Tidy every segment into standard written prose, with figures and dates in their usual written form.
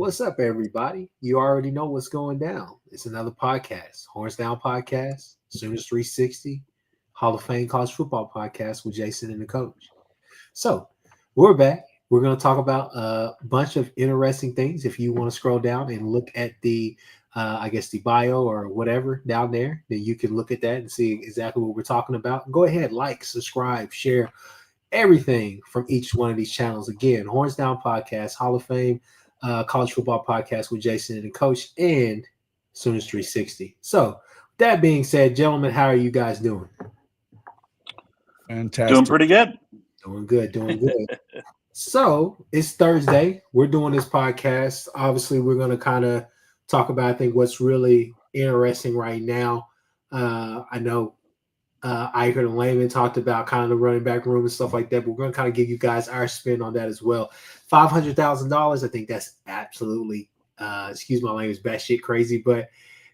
What's up, everybody? You already know what's going down. It's another podcast, Horns Down Podcast, Sooners 360, Hall of Fame College Football Podcast with Jason and the coach. So, we're back. We're going to talk about a bunch of interesting things. If you want to scroll down and look at the bio or whatever down there, then you can look at that and see exactly what we're talking about. Go ahead, like, subscribe, share everything from each one of these channels. Again, Horns Down Podcast, Hall of Fame College Football Podcast with Jason and the coach, and Sooners 360. So, that being said, gentlemen, how are you guys doing? Fantastic. Doing pretty good. Doing good, doing good. So, it's Thursday. We're doing this podcast. Obviously, we're going to kind of talk about, I think, what's really interesting right now. I know Eichert and Lehman talked about kind of the running back room and stuff like that. But we're going to kind of give you guys our spin on that as well. $500,000, I think that's absolutely, excuse my language, batshit crazy. But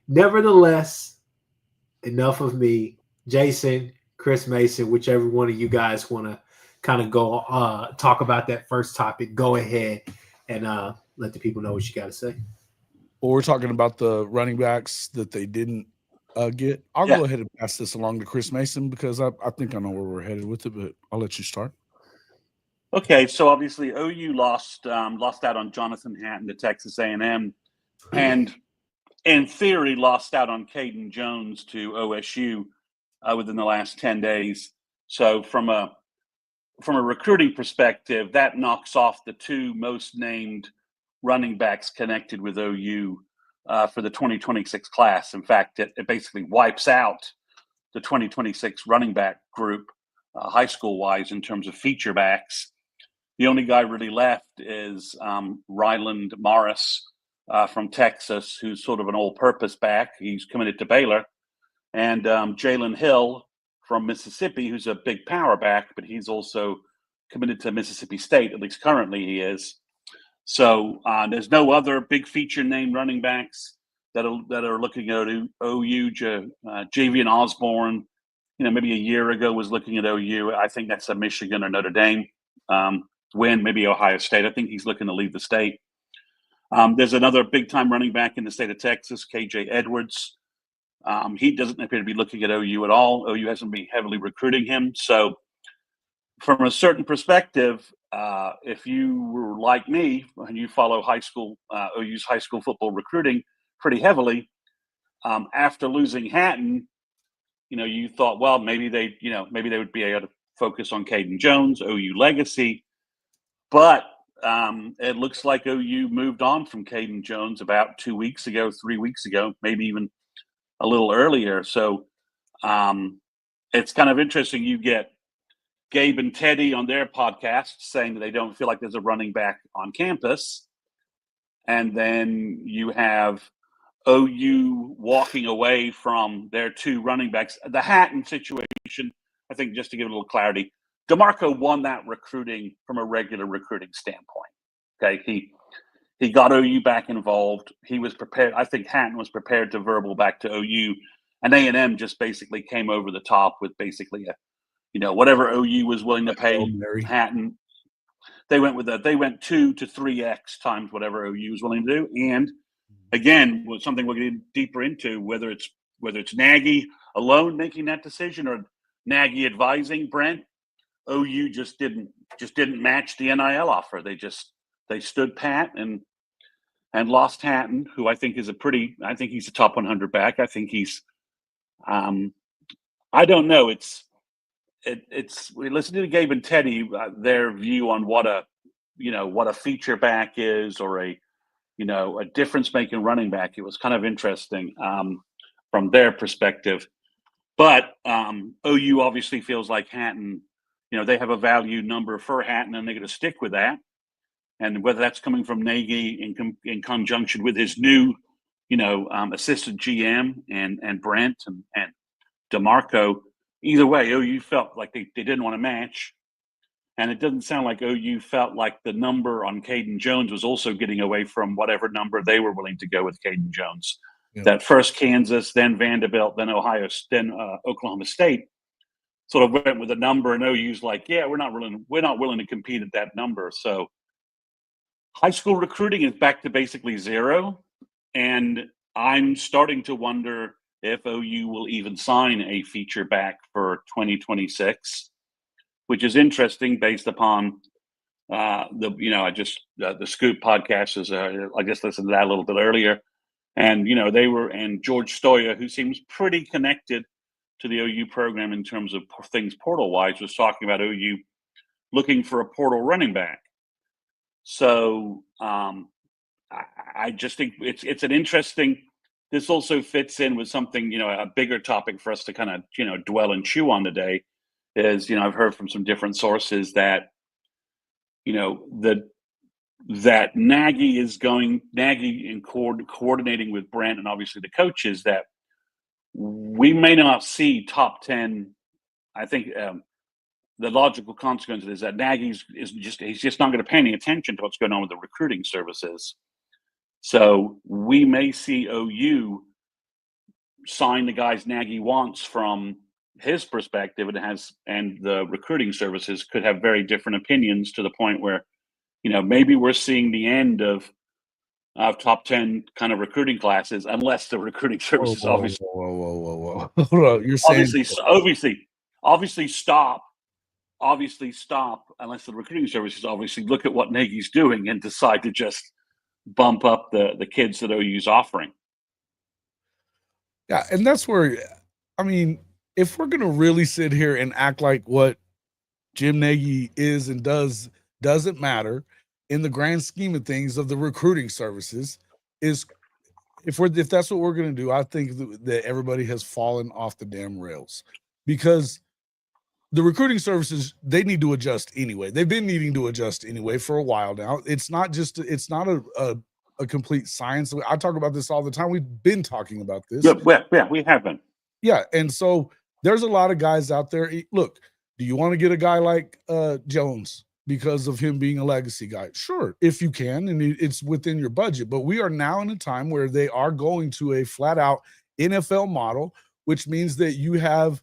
nevertheless, enough of me. Jason, Chris Mason, whichever one of you guys want to kind of go talk about that first topic, go ahead and let the people know what you got to say. Well, we're talking about the running backs that they didn't get. I'll go ahead and pass this along to Chris Mason because I think I know where we're headed with it, but I'll let you start. Okay, so obviously OU lost out on Jonathan Hatton to Texas A&M, and in theory lost out on Aydin Jones to OSU within the last 10 days. So from a recruiting perspective, that knocks off the two most named running backs connected with OU for the 2026 class. In fact, it basically wipes out the 2026 running back group, high school-wise, in terms of feature backs. The only guy really left is Ryland Morris from Texas, who's sort of an all-purpose back. He's committed to Baylor. And Jalen Hill from Mississippi, who's a big power back, but he's also committed to Mississippi State, at least currently he is. So there's no other big feature named running backs that are looking at OU. Javian Osborne, maybe a year ago was looking at OU. I think that's a Michigan or Notre Dame win, maybe Ohio State. I think he's looking to leave the state. There's another big-time running back in the state of Texas, KJ Edwards. He doesn't appear to be looking at OU at all. OU hasn't been heavily recruiting him. So from a certain perspective, if you were like me and you follow OU's high school football recruiting pretty heavily, after losing Hatton, you thought, well, maybe they would be able to focus on Aydin Jones, OU legacy. But it looks like OU moved on from Aydin Jones about 2 weeks ago, 3 weeks ago, maybe even a little earlier. So it's kind of interesting. You get Gabe and Teddy on their podcast saying that they don't feel like there's a running back on campus. And then you have OU walking away from their two running backs. The Hatton situation, I think, just to give it a little clarity, DeMarco won that recruiting from a regular recruiting standpoint. Okay, he got OU back involved. He was prepared. I think Hatton was prepared to verbal back to OU, and A&M just basically came over the top with basically whatever OU was willing to pay Hatton. They went 2 to 3x times whatever OU was willing to do. And again, was something we'll get deeper into, whether it's Nagy alone making that decision or Nagy advising Brent. OU just didn't match the NIL offer. They stood pat and lost Hatton, who I think he's a top 100 back. I think he's I don't know. We listened to Gabe and Teddy, their view on what a feature back is, or a difference making running back. It was kind of interesting from their perspective. But OU obviously feels like Hatton, they have a value number for Hatton, and they're going to stick with that. And whether that's coming from Nagy in conjunction with his new, assistant GM and Brent and DeMarco, either way, OU felt like they didn't want to match. And it doesn't sound like OU felt like the number on Aydin Jones was also getting away from whatever number they were willing to go with Aydin Jones. Yep. That first Kansas, then Vanderbilt, then Ohio, then Oklahoma State sort of went with a number, and OU's like, yeah, we're not willing to compete at that number. So high school recruiting is back to basically zero. And I'm starting to wonder if OU will even sign a feature back for 2026, which is interesting based upon the Scoop podcast is I just listened to that a little bit earlier, and and George Stoya, who seems pretty connected to the OU program in terms of things portal wise, was talking about OU looking for a portal running back. So I just think it's an interesting. This also fits in with something, a bigger topic for us to kind of, dwell and chew on today is, I've heard from some different sources that, that Nagy and coordinating with Brent and obviously the coaches, that we may not see top 10. I think the logical consequence is that Nagy he's just not going to pay any attention to what's going on with the recruiting services. So we may see OU sign the guys Nagy wants from his perspective, and the recruiting services could have very different opinions to the point where, maybe we're seeing the end of top 10 kind of recruiting classes, unless the recruiting services Whoa. Hold on. You're saying obviously stop unless the recruiting services obviously look at what Nagy's doing and decide to just bump up the kids that OU's offering. Yeah, and that's where, I mean, if we're going to really sit here and act like what Jim Nagy is and doesn't matter in the grand scheme of things of the recruiting services, is if that's what we're going to do, I think that everybody has fallen off the damn rails, because the recruiting services, they need to adjust anyway. They've been needing to adjust anyway for a while now. It's not a complete science. I talk about this all the time. We've been talking about this. Yeah, we have been. Yeah, and so there's a lot of guys out there. Look, do you want to get a guy like Jones because of him being a legacy guy? Sure, if you can, and it's within your budget. But we are now in a time where they are going to a flat-out NFL model, which means that you have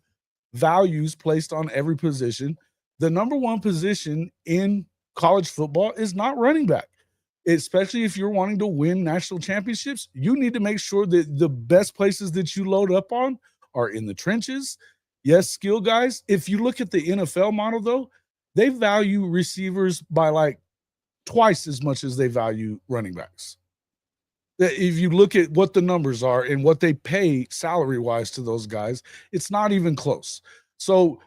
values placed on every position. The number one position in college football is not running back. Especially if you're wanting to win national championships, you need to make sure that the best places that you load up on are in the trenches. Yes, skill guys. If you look at the NFL model, though, they value receivers by like twice as much as they value running backs. If you look at what the numbers are and what they pay salary-wise to those guys, it's not even close. So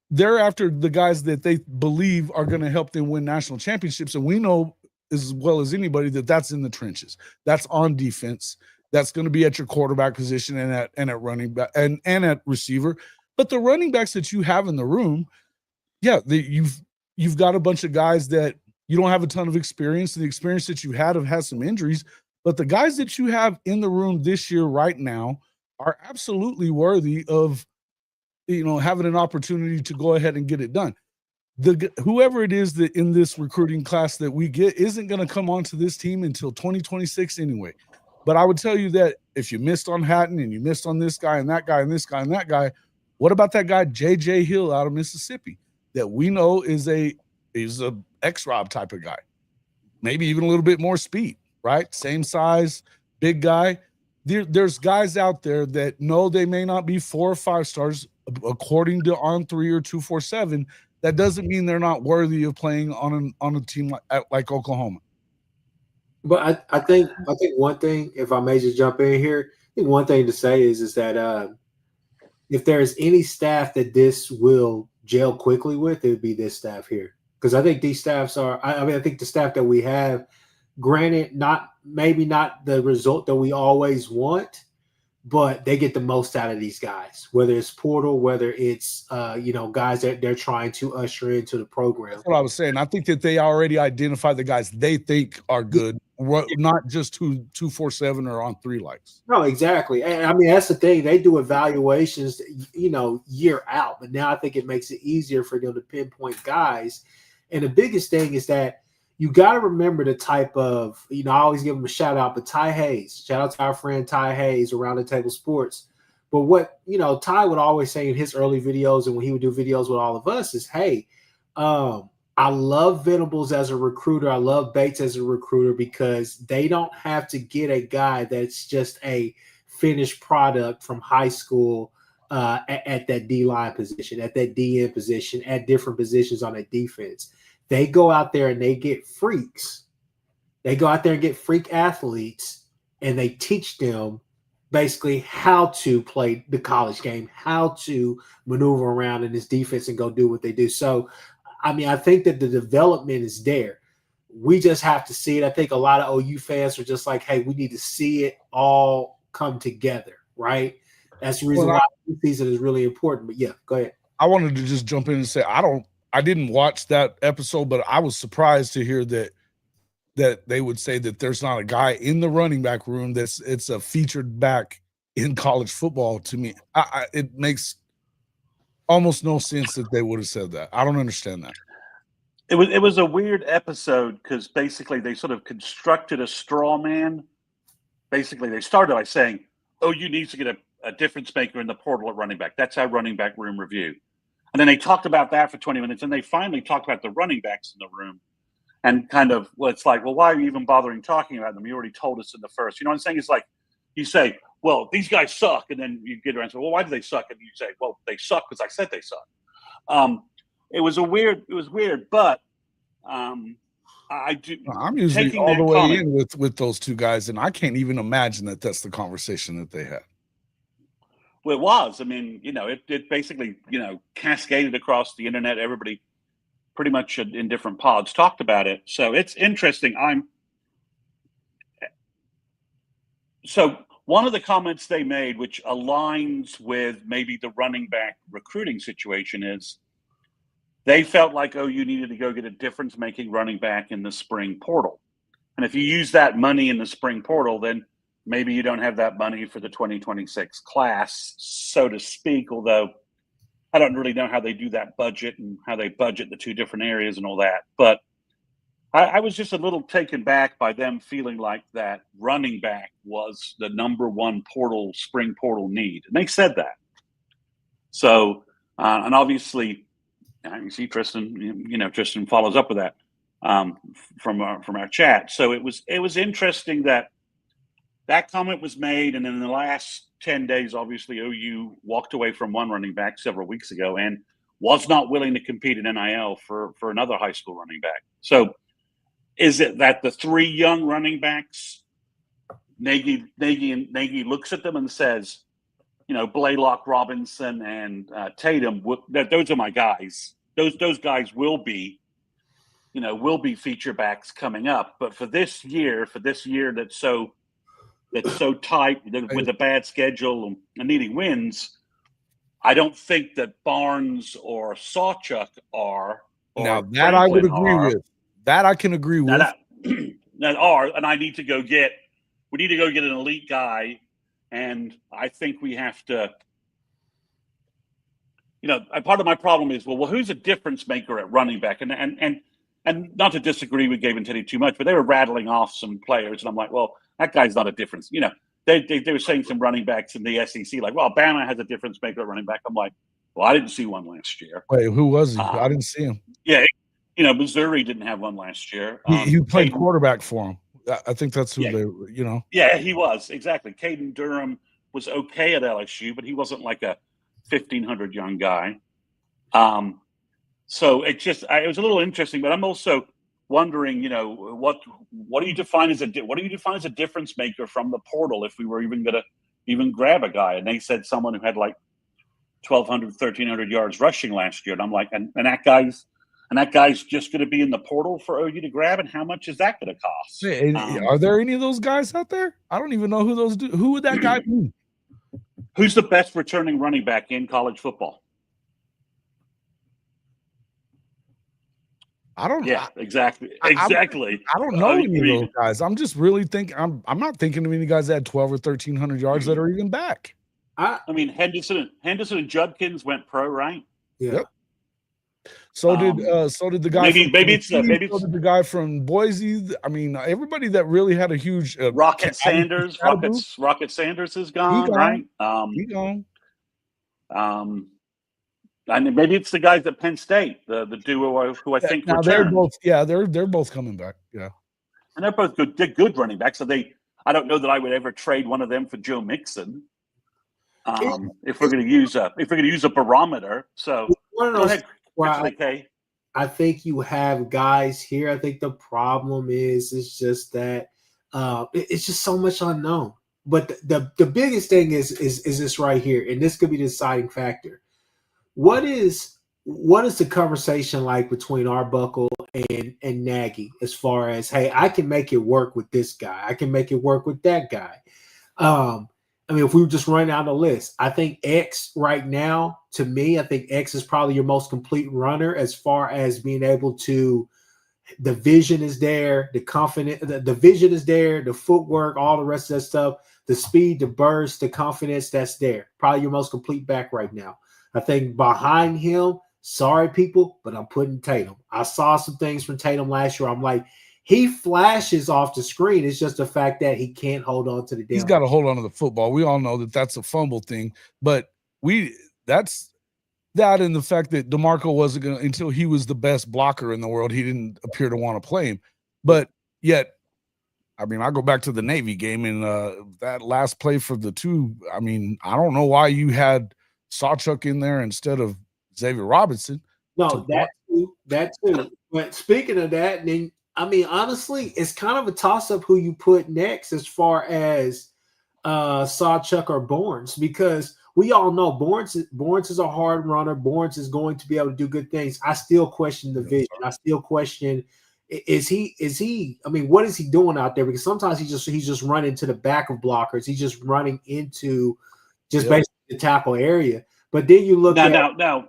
they're after the guys that they believe are going to help them win national championships, and we know as well as anybody that that's in the trenches. That's on defense. That's going to be at your quarterback position and at running back and at receiver. But the running backs that you have in the room, yeah, you've got a bunch of guys that you don't have a ton of experience. The experience that you have some injuries, but the guys that you have in the room this year right now are absolutely worthy of, having an opportunity to go ahead and get it done. Whoever it is that in this recruiting class that we get isn't going to come onto this team until 2026 anyway. But I would tell you that if you missed on Hatton and you missed on this guy and that guy and this guy and that guy, what about that guy J.J. Hill out of Mississippi that we know is a X-Rob type of guy, maybe even a little bit more speed, right? Same size, big guy. There's guys out there that know they may not be 4 or 5 stars according to On3 or 247. That doesn't mean they're not worthy of playing on a team like Oklahoma. But I think one thing, if I may just jump in here, I think one thing to say is that if there's any staff that this will gel quickly with, it would be this staff here. Because I think these staffs are – I think the staff that we have, granted, maybe not the result that we always want, but they get the most out of these guys, whether it's portal, whether it's, guys that they're trying to usher into the program. That's what I was saying. I think that they already identified the guys they think are good, not just who 247 or On3 likes. No, exactly. And I mean, that's the thing. They do evaluations, year out. But now I think it makes it easier for them to pinpoint guys. And the biggest thing is that you got to remember the type of, I always give them a shout out, but Ty Hayes, shout out to our friend Ty Hayes, Around the Table Sports. But what, Ty would always say in his early videos and when he would do videos with all of us is, hey, I love Venables as a recruiter. I love Bates as a recruiter because they don't have to get a guy that's just a finished product from high school at that D-line position, at that DN position, at different positions on that defense. They go out there and they get freaks. They go out there and get freak athletes, and they teach them basically how to play the college game, how to maneuver around in this defense and go do what they do. So, I mean, I think that the development is there. We just have to see it. I think a lot of OU fans are just like, hey, we need to see it all come together, right? That's the reason why this season is really important. But yeah, go ahead. I wanted to just jump in and say I didn't watch that episode, but I was surprised to hear that they would say that there's not a guy in the running back room it's a featured back in college football. To me, it makes almost no sense that they would have said that. I don't understand that. It was a weird episode because basically they sort of constructed a straw man. Basically, they started by saying, OU needs to get a difference maker in the portal at running back. That's our running back room review. And then they talked about that for 20 minutes, and they finally talked about the running backs in the room. And kind of, well, it's like, well, why are you even bothering talking about them? You already told us in the first. You know what I'm saying? It's like you say, well, these guys suck. And then you get around and say, well, why do they suck? And you say, well, they suck because I said they suck. It was weird, but I do. I'm usually all the way in with those two guys, and I can't even imagine that that's the conversation that they had. Well, it was. I mean, it basically, cascaded across the internet. Everybody pretty much in different pods talked about it. So it's interesting. So one of the comments they made, which aligns with maybe the running back recruiting situation, is they felt like OU needed to go get a difference-making running back in the spring portal. And if you use that money in the spring portal, then maybe you don't have that money for the 2026 class, so to speak, although I don't really know how they do that budget and how they budget the two different areas and all that. But I was just a little taken back by them feeling like that running back was the number one spring portal need. And they said that. So, and obviously, you see Tristan, Tristan follows up with that from our chat. So it was interesting that comment was made, and then in the last 10 days, obviously, OU walked away from one running back several weeks ago and was not willing to compete in NIL for another high school running back. So is it that the three young running backs, Nagy looks at them and says, Blaylock, Robinson, and Tatum, those are my guys. Those guys will be feature backs coming up. But for this year that's so tight with a bad schedule and needing wins, I don't think that Barnes or Sawchuk are. Now that I would agree with. That I can agree with. And I need to go get. We need to go get an elite guy, and I think we have to. Part of my problem is, well, who's a difference maker at running back? And not to disagree with Gabe and Teddy too much, but they were rattling off some players, and I'm like, well, that guy's not a difference. They were saying some running backs in the SEC, like, well, Bama has a difference maker at running back. I'm like, well, I didn't see one last year. Wait, who was he? I didn't see him. Yeah, Missouri didn't have one last year. He played quarterback for him. I think that's who they. Yeah, he was exactly. Caden Durham was okay at LSU, but he wasn't like a 1,500 young guy. So it was a little interesting, but I'm also wondering, what do you define as a difference maker from the portal if we were even going to even grab a guy? And they said someone who had like 1,200, 1,300 yards rushing last year, and I'm like, and that guy's just going to be in the portal for OU to grab, and how much is that going to cost? Hey, are there any of those guys out there? I don't even know who those do. Who would that guy be? Who's the best returning running back in college football? I don't know. Yeah, exactly. I don't know any of those guys. I'm just really thinking. I'm not thinking of any guys that had 1,200 or 1,300 yards that are even back. I mean, Henderson and Judkins went pro, right? Yeah. Yep. So did the guy. Maybe it's the guy from Boise. I mean, everybody that really had a huge Rocket Sanders. Rocket Sanders is gone, right? He gone. And maybe it's the guys at Penn State, the duo who I think now returned. they're both coming back. Yeah, and they're both good. They're good running backs. So I don't know that I would ever trade one of them for Joe Mixon. If we're going to use a barometer, so go ahead, Kay. I think you have guys here. I think the problem is just that it's just so much unknown. But the biggest thing is this right here, and this could be the deciding factor. What is the conversation like between Arbuckle and Nagy as far as, hey, I can make it work with this guy, I can make it work with that guy. I mean, if we just run down the list, I think X right now, to me, I think X is probably your most complete runner as far as being able to. The vision is there, the vision is there, the footwork, all the rest of that stuff, the speed, the burst, the confidence, that's there. Probably your most complete back right now. I think behind him, sorry people, but I'm putting Tatum. I saw some things from Tatum last year. I'm like, he flashes off the screen. It's just the fact that he can't hold on to the damn. He's got to hold on to the football. We all know that that's a fumble thing, but that's that and the fact that DeMarco wasn't going to, until he was the best blocker in the world, he didn't appear to want to play him. But yet, I mean, I go back to the Navy game and that last play for the two. I mean, I don't know why you had Sawchuk in there instead of Xavier Robinson. No, that too. But speaking of that, then I mean, honestly, it's kind of a toss-up who you put next as far as Sawchuk or Borns, because we all know Borns is a hard runner. Borns is going to be able to do good things. I still question the vision. I still question, is he? I mean, what is he doing out there? Because sometimes he's just running to the back of blockers. He's just running into basically the tackle area. But then you look now.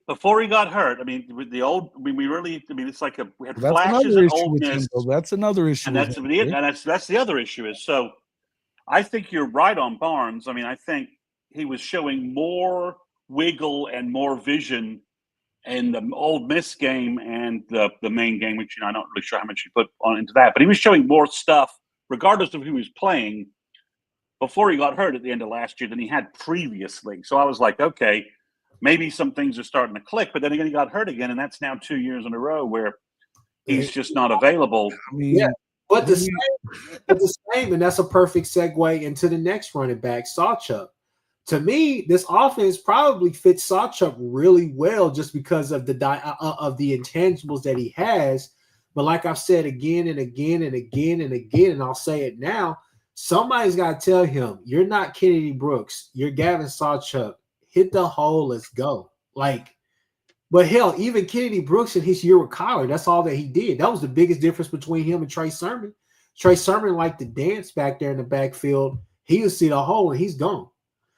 Before he got hurt, I mean, with the old, I mean, it's like we had flashes of Ole Miss. That's another issue. And that's the other issue is, so I think you're right on Barnes. I mean, I think he was showing more wiggle and more vision in the Ole Miss game and the main game, which, I'm not really sure how much you put on into that, but he was showing more stuff, regardless of who he was playing, before he got hurt at the end of last year than he had previously. So I was like, okay, maybe some things are starting to click, but then again, he got hurt again, and that's now 2 years in a row where he's just not available. Yeah, but the same, and that's a perfect segue into the next running back, Sawchuk. To me, this offense probably fits Sawchuk really well just because of the intangibles that he has. But like I've said again and again and again and again, and I'll say it now, somebody's got to tell him, you're not Kennedy Brooks, you're Gavin Sawchuk. Hit the hole, let's go. But hell, even Kennedy Brooks in his year with Kyler, that's all that he did. That was the biggest difference between him and Trey Sermon. Trey Sermon liked to dance back there in the backfield. He would see the hole and he's gone.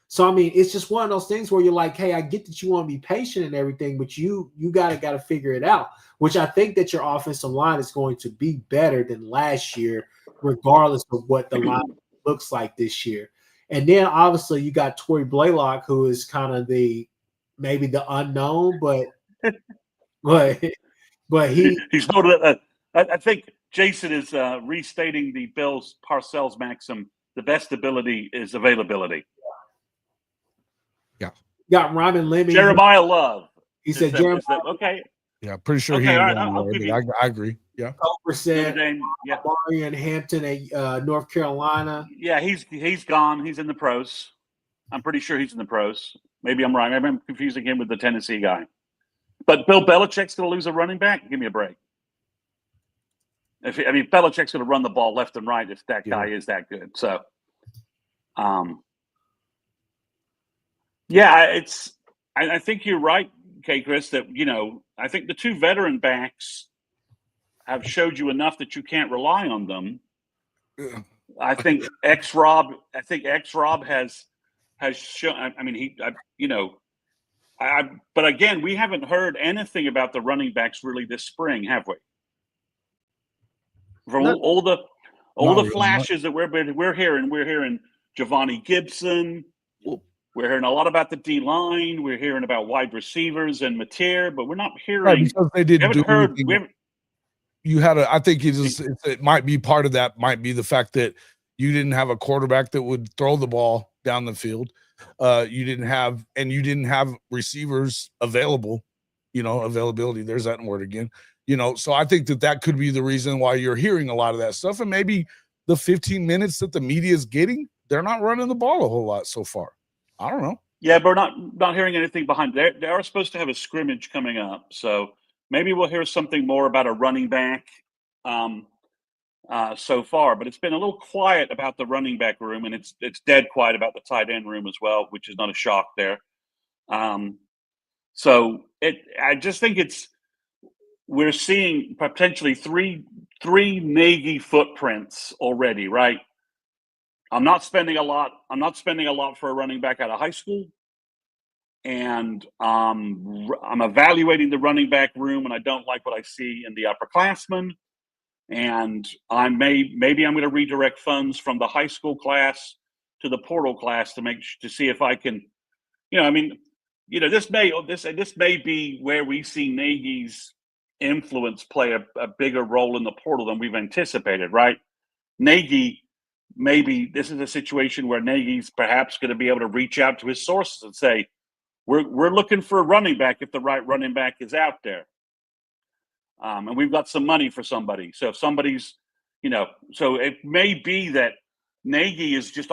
So I mean, it's just one of those things where you're like, hey, I get that you want to be patient and everything, but you gotta figure it out. Which I think that your offensive line is going to be better than last year, regardless of what the line looks like this year. And then obviously you got Torrey Blaylock, who is kind of maybe the unknown, but he's holding. I think Jason is restating the Bills Parcells maxim: the best ability is availability. Yeah, got Ryman Lemmy, Jeremiah Love. He said Jeremiah. Okay. Yeah, pretty sure okay, I agree. Yeah. Percent. Yeah. Marion Hampton at North Carolina. Yeah, he's gone. He's in the pros. I'm pretty sure he's in the pros. Maybe I'm right. Maybe I'm confusing him with the Tennessee guy. But Bill Belichick's going to lose a running back? Give me a break. Belichick's going to run the ball left and right if that guy is that good. So, I think you're right, Kchris, that, I think the two veteran backs have showed you enough that you can't rely on them. Yeah. I think X-Rob has shown. I mean, but again, we haven't heard anything about the running backs really this spring, have we? From all the flashes that we're hearing Giovanni Gibson. We're hearing a lot about the D-line. We're hearing about wide receivers and Mateer, but we're not hearing. Right, because they didn't do anything. I think it might be part of that, might be the fact that you didn't have a quarterback that would throw the ball down the field. You didn't have receivers available, availability. There's that word again. So I think that could be the reason why you're hearing a lot of that stuff. And maybe the 15 minutes that the media is getting, they're not running the ball a whole lot so far. I don't know. Yeah, but we're not hearing anything behind. They are supposed to have a scrimmage coming up, so maybe we'll hear something more about a running back so far. But it's been a little quiet about the running back room, and it's dead quiet about the tight end room as well, which is not a shock there. So I just think we're seeing potentially three Nagy footprints already, right? I'm not spending a lot for a running back out of high school, and I'm evaluating the running back room, and I don't like what I see in the upperclassmen. And maybe I'm going to redirect funds from the high school class to the portal class to see if I can, this may be where we see Nagy's influence play a bigger role in the portal than we've anticipated, right? Nagy, maybe this is a situation where Nagy's perhaps going to be able to reach out to his sources and say, we're looking for a running back if the right running back is out there. And we've got some money for somebody. So if somebody's, so it may be that Nagy is is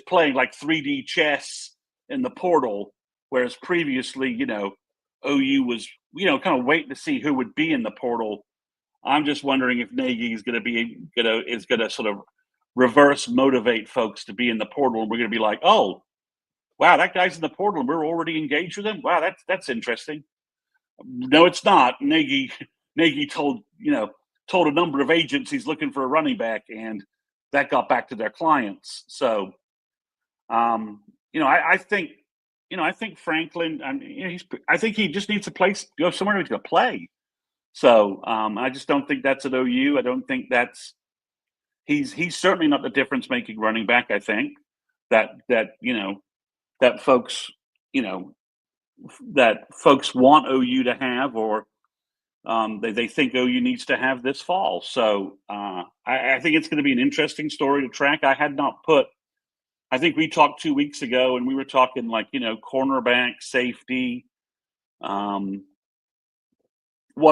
playing like 3D chess in the portal, whereas previously, OU was, kind of waiting to see who would be in the portal. I'm just wondering if Nagy is going to sort of reverse motivate folks to be in the portal, and we're going to be like, oh, wow, that guy's in the portal, and we're already engaged with him. Wow, that's interesting. No, it's not. Nagy told a number of agents he's looking for a running back, and that got back to their clients. So, I think Franklin. I think he just needs a place, go somewhere he's going to play. So, I just don't think that's at OU. I don't think he's certainly not the difference-making running back. I think that folks want OU to have, or they think OU needs to have this fall. So I think it's going to be an interesting story to track. I think we talked 2 weeks ago, and we were talking cornerback, safety. What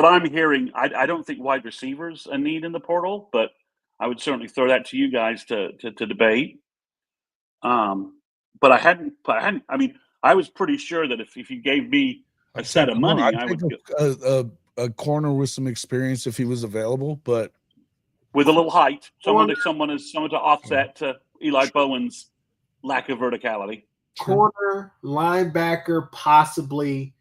I'm hearing, I don't think wide receivers a need in the portal, but I would certainly throw that to you guys to debate. But I hadn't. I mean, I was pretty sure that if you gave me a set of money, I would take a corner with some experience if he was available, but with a little height, someone to offset to Eli Bowen's lack of verticality. Corner, linebacker, possibly.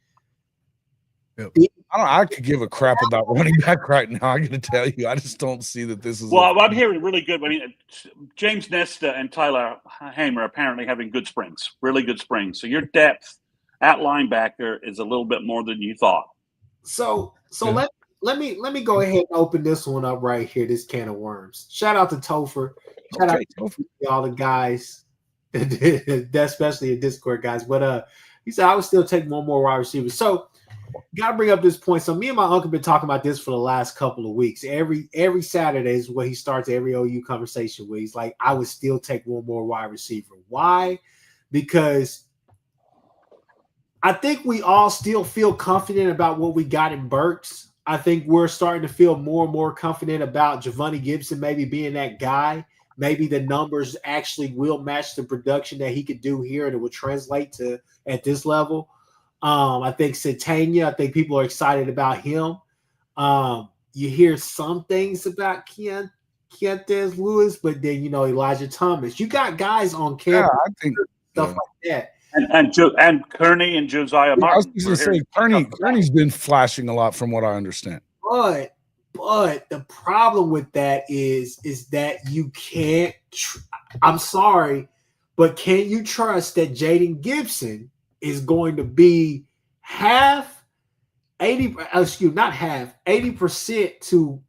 Yep. I could give a crap about running back right now. I'm going to tell you, I just don't see that this is. Well, I'm hearing really good. I mean, James Nesta and Tyler Hamer apparently having good springs, really good springs. So your depth at linebacker is a little bit more than you thought. So yeah. let me go ahead and open this one up right here. This can of worms. Shout out to Topher. Shout out to all the guys, especially the Discord guys. But he said I would still take one more wide receiver. So. Got to bring up this point. So me and my uncle been talking about this for the last couple of weeks. Every Saturday is what he starts every OU conversation with. He's like, I would still take one more wide receiver. Why? Because I think we all still feel confident about what we got in Burks. I think we're starting to feel more and more confident about Javonte Gibson maybe being that guy. Maybe the numbers actually will match the production that he could do here, and it will translate to at this level. I think Satania, I think people are excited about him. You hear some things about Keontae Lewis, but then, Elijah Thomas. You got guys on campus, stuff like that. And Kearney and Josiah Martin. I was going to say, Kearney's been flashing a lot from what I understand. But the problem with that is that you can't I'm sorry, but can you trust that Jaden Gibson is going to be 80% to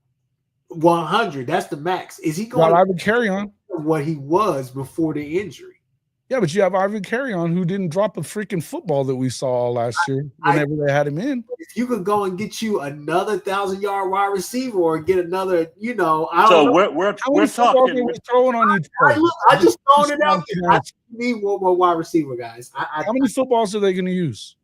100. That's the max. Is he going to carry on what he was before the injury? Yeah, but you have Ivan Carrion, who didn't drop a freaking football that we saw last year whenever they had him in. If you could go and get you another 1,000-yard wide receiver or get another, I don't know. We're talking. Are we throwing on each play? I just throwing it out there. I need one more wide receiver, guys. How many footballs are they going to use?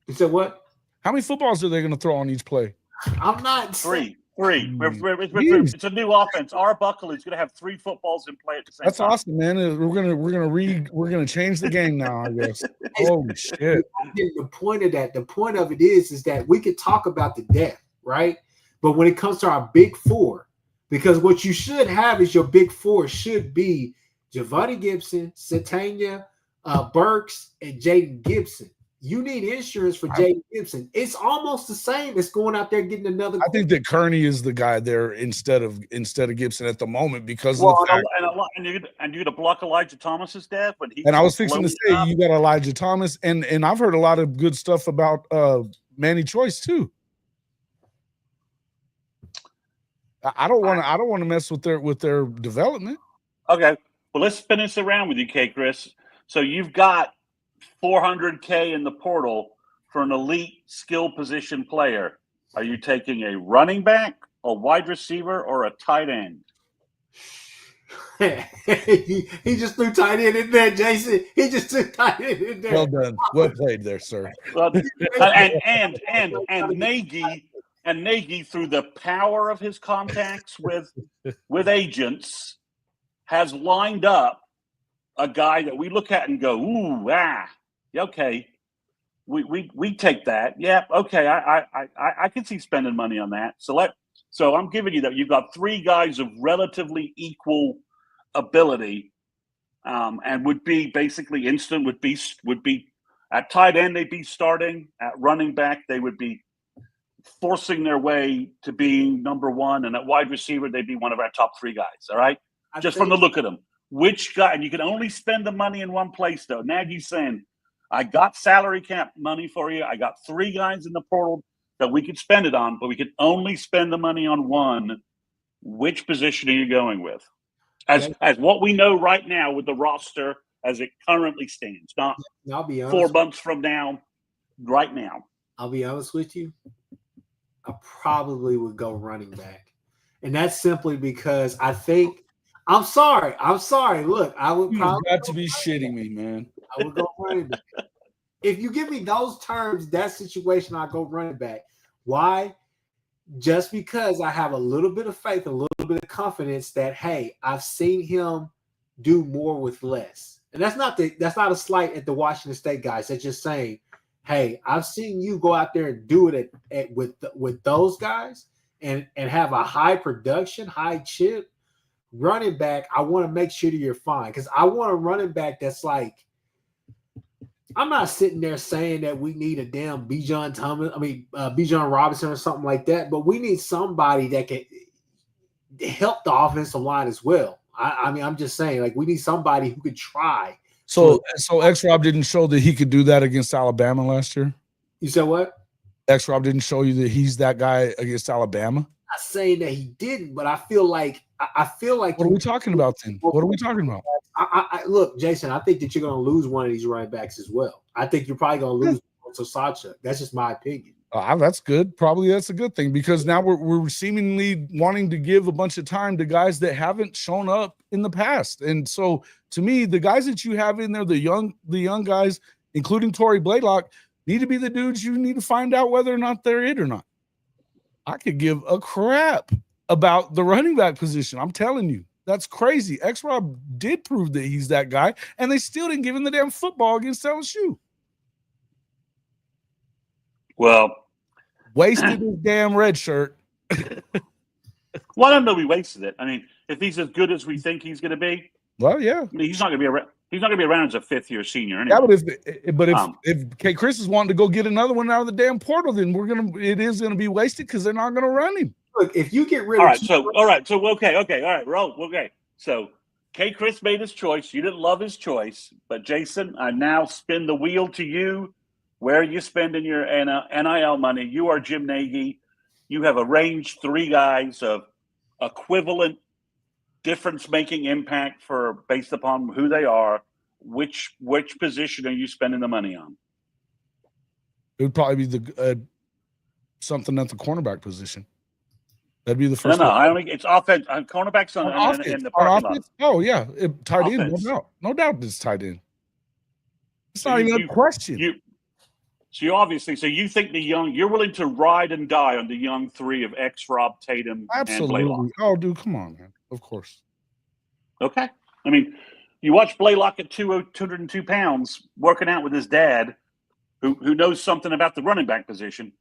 You said what? How many footballs are they going to throw on each play? I'm not Three. It's a new offense. Arbuckle is going to have 3 footballs in play at the same time. That's awesome, man. We're gonna change the game now, I guess. Holy shit! The point of it is that we could talk about the depth, right? But when it comes to our big four, because what you should have is your big four should be Javonte Gibson, Satania, Burks, and Jaden Gibson. You need insurance for Jaden Gibson. It's almost the same as going out there getting another. I think that Kearney is the guy there instead of Gibson at the moment because of the fact. And you're going to block Elijah Thomas's death. And I was fixing to say you got Elijah Thomas, and I've heard a lot of good stuff about Manny Choice too. I don't want to mess with their development. Okay, well let's spin this around with you, Kchris. So you've got $400K in the portal for an elite skill position player. Are you taking a running back, a wide receiver, or a tight end? he just threw tight end in there, Jason. He just threw tight end in there. Well done. Well played there, sir. Well, and Nagy, through the power of his contacts with agents, has lined up a guy that we look at and go, ooh, okay, we take that. Yeah, okay, I can see spending money on that. So I'm giving you that. You've got 3 guys of relatively equal ability, and would be basically instant. Would be at tight end they'd be starting. At running back they would be forcing their way to being number 1, and at wide receiver they'd be one of our top 3 guys. All right, from the look of them. Which guy? And you can only spend the money in one place, though. Nagy's saying, I got salary cap money for you. I got 3 guys in the portal that we could spend it on, but we could only spend the money on one. Which position are you going with? As what we know right now with the roster as it currently stands, not I'll be honest 4 months from now, right now. I'll be honest with you. I probably would go running back. And that's simply because I think I'm sorry. Look, I would probably. You got to be shitting me, man. I would go running back. If you give me those terms, that situation, I go running back. Why? Just because I have a little bit of faith, a little bit of confidence that, hey, I've seen him do more with less. And that's not a slight at the Washington State guys. That's just saying, hey, I've seen you go out there and do it with those guys and have a high production, high chip. Running back, I want to make sure that you're fine because I want a running back that's like, I'm not sitting there saying that we need a damn Bijan Robinson or something like that, but we need somebody that can help the offensive line as well. I'm just saying, like, we need somebody who could try. So X-Rob didn't show that he could do that against Alabama last year? You said what? X-Rob didn't show you that he's that guy against Alabama? I'm not saying that he didn't, but I feel like what are we talking about then? What are we talking about? Look, Jason, I think that you're going to lose one of these running backs as well. I think you're probably going to lose to Sacha. That's just my opinion. That's good. Probably that's a good thing because now we're seemingly wanting to give a bunch of time to guys that haven't shown up in the past. And so to me, the guys that you have in there, the young guys, including Torrey Blaylock, need to be the dudes you need to find out whether or not they're it or not. I could give a crap about the running back position. I'm telling you, that's crazy. X-Rob did prove that he's that guy, and they still didn't give him the damn football against LSU. Well, wasted his damn red shirt. Well, I don't know. We wasted it. I mean, if he's as good as we think he's going to be, well, yeah. I mean, he's not going to be around. He's not going to be around as a 5th-year senior anyway. Yeah, but if Kchris is wanting to go get another one out of the damn portal, then it is going to be wasted because they're not going to run him. Look, if you get rid of okay. So Kchris made his choice. You didn't love his choice, but Jason, I now spin the wheel to you. Where are you spending your NIL money? You are Jim Nagy. You have arranged 3 guys of equivalent difference-making impact for based upon who they are, which position are you spending the money on? It would probably be the something at the cornerback position. That'd be the No, first. I don't think it's offense. Cornerbacks in the parking lot. Oh yeah, tight end, Offense. no doubt, it's tight end. It's So not even a question. So you think you're willing to ride and die on the young three of Rob, Tatum, Absolutely. and Blaylock. Oh, dude, come on, man. Of course. Okay. I mean, you watch Blaylock at 202 pounds working out with his dad, who knows something about the running back position.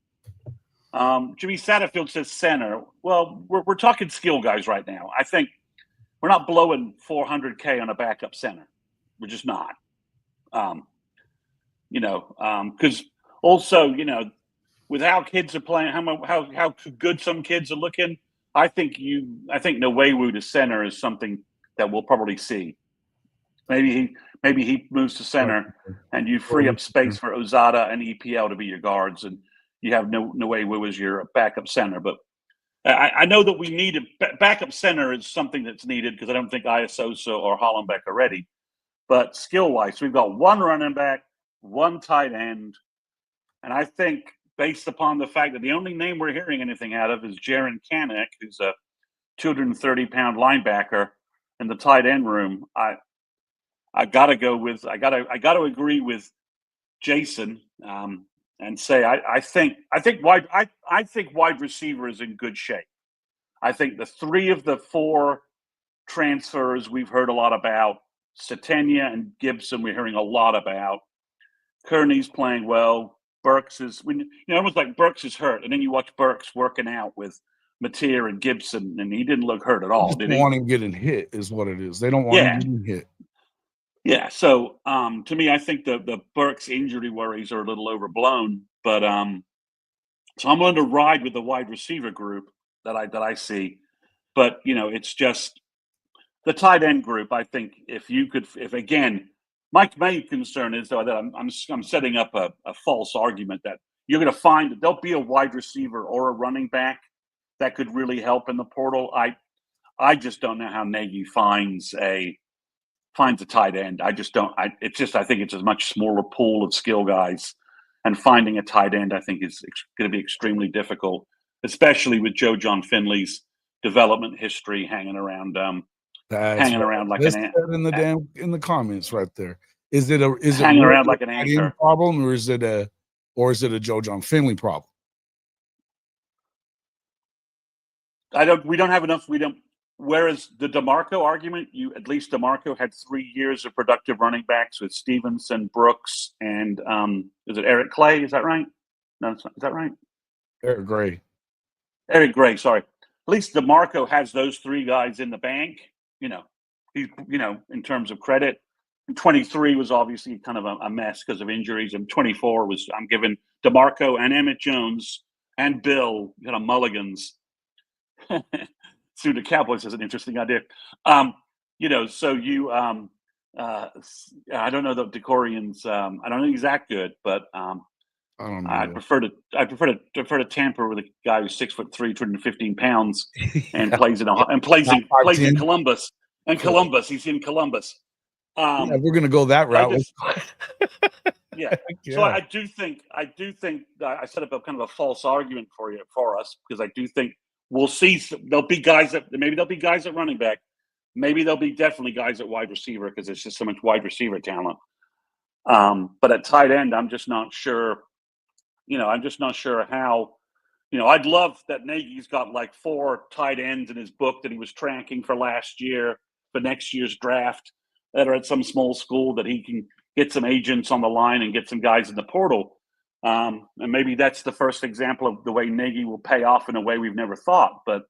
Jimmy Satterfield says center. Well, we're talking skill guys right now. I think we're not blowing $400K on a backup center. We're just not. Because also, with how kids are playing, how good some kids are looking, I think Nwewu to center is something that we'll probably see. Maybe he moves to center, and you free up space for Ozada and EPL to be your guards, and you have Nwewu as your backup center. But I know that we need a backup center is something that's needed because I don't think Iasosa or Hollenbeck are ready. But skill-wise, we've got one running back, one tight end, and I think based upon the fact that the only name we're hearing anything out of is Jaron Kanek, who's a 230-pound linebacker in the tight end room. I gotta agree with Jason and say I think wide receiver is in good shape. I think the 3 of the 4 transfers we've heard a lot about, Satenia and Gibson, we're hearing a lot about. Kearney's playing well. Burks is almost like Burks is hurt, and then you watch Burks working out with Mateer and Gibson, and he didn't look hurt at all. Did he? Want him getting hit is what it is. They don't want him getting hit. Yeah. So to me, I think the Burks injury worries are a little overblown. But so I'm going to ride with the wide receiver group that I see. But it's just the tight end group. I think if again. My main concern is though that I'm setting up a false argument that you're going to find that there'll be a wide receiver or a running back that could really help in the portal. I just don't know how Nagy finds a tight end. I just don't. I think it's a much smaller pool of skill guys, and finding a tight end I think is going to be extremely difficult, especially with Joe John Finley's development history hanging around. Around like an ant. In the comments right there. Is it hanging around like an anchor problem, or is it a Joe John Finley problem? We don't have enough. Whereas the DeMarco argument, at least DeMarco had 3 years of productive running backs with Stevenson, Brooks, and is it Eric Clay? Is that right? No, is that right? Eric Gray. Eric Gray. Sorry. At least DeMarco has those 3 guys in the bank. He's in terms of credit. And 23 was obviously kind of a mess because of injuries, and 24 was I'm giving DeMarco and Emmett Jones and Bill kind of mulligans. Soon the Cowboys has an interesting idea. So you I don't know the Decorians. I don't think he's that good, but I prefer to tamper with a guy who's 6'3", 215 pounds, and plays in Columbus. And Columbus, he's in Columbus. We're gonna go that route. Yeah. So I do think I set up a kind of a false argument for us because I do think we'll see. There'll be guys at running back. Maybe there'll be definitely guys at wide receiver because there's just so much wide receiver talent. But at tight end, I'm just not sure. I'm just not sure how. I'd love that Nagy's got like 4 tight ends in his book that he was tracking for last year, for next year's draft, that are at some small school that he can get some agents on the line and get some guys in the portal. And maybe that's the first example of the way Nagy will pay off in a way we've never thought. But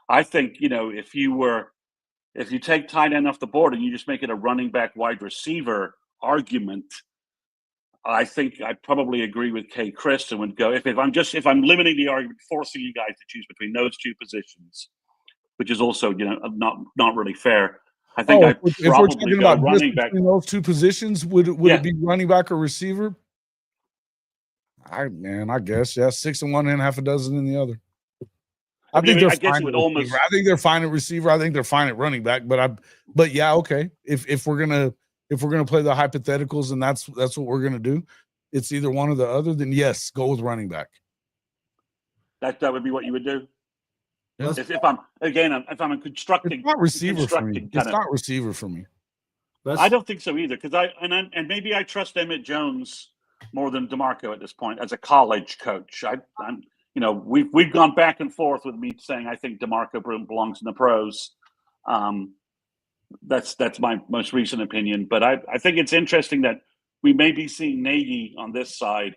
I think, if you take tight end off the board and you just make it a running back wide receiver argument, I think I probably agree with Kchris and would go if I'm limiting the argument, forcing you guys to choose between those 2 positions, which is also not really fair. I think if we're talking about running back in those 2 positions, would it be running back or receiver? I guess 6 in one and half a dozen in the other. I think they're I guess fine it would at almost. receiver. I think they're fine at receiver. I think they're fine at running back. But yeah, okay. If we're gonna play the hypotheticals and that's what we're gonna do, it's either one or the other. Then yes, go with running back. That would be what you would do. Yes. If I'm constructing, it's not receiver for me. It's not receiver for me. I don't think so either, because and maybe I trust Emmett Jones more than DeMarco at this point as a college coach. I'm we've gone back and forth with me saying I think DeMarco belongs in the pros. That's my most recent opinion, but I think it's interesting that we may be seeing Nagy on this side.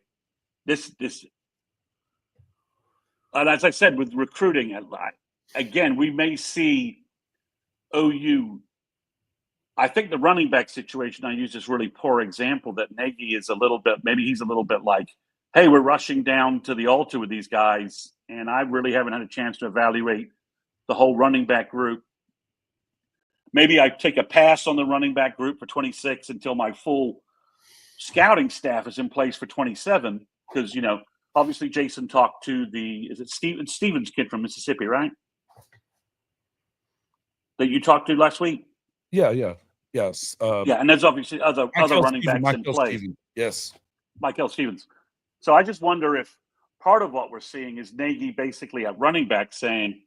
This and as I said with recruiting, again we may see OU. I think the running back situation I use this really poor example that Nagy is he's a little bit like, hey, we're rushing down to the altar with these guys, and I really haven't had a chance to evaluate the whole running back group. Maybe I take a pass on the running back group for 26 until my full scouting staff is in place for 27, because, obviously Jason talked to Stevens kid from Mississippi, right? That you talked to last week? Yeah. Yes. And there's obviously other running backs in play. Yes. Michael Stevens. So I just wonder if part of what we're seeing is Nagy basically at running back saying,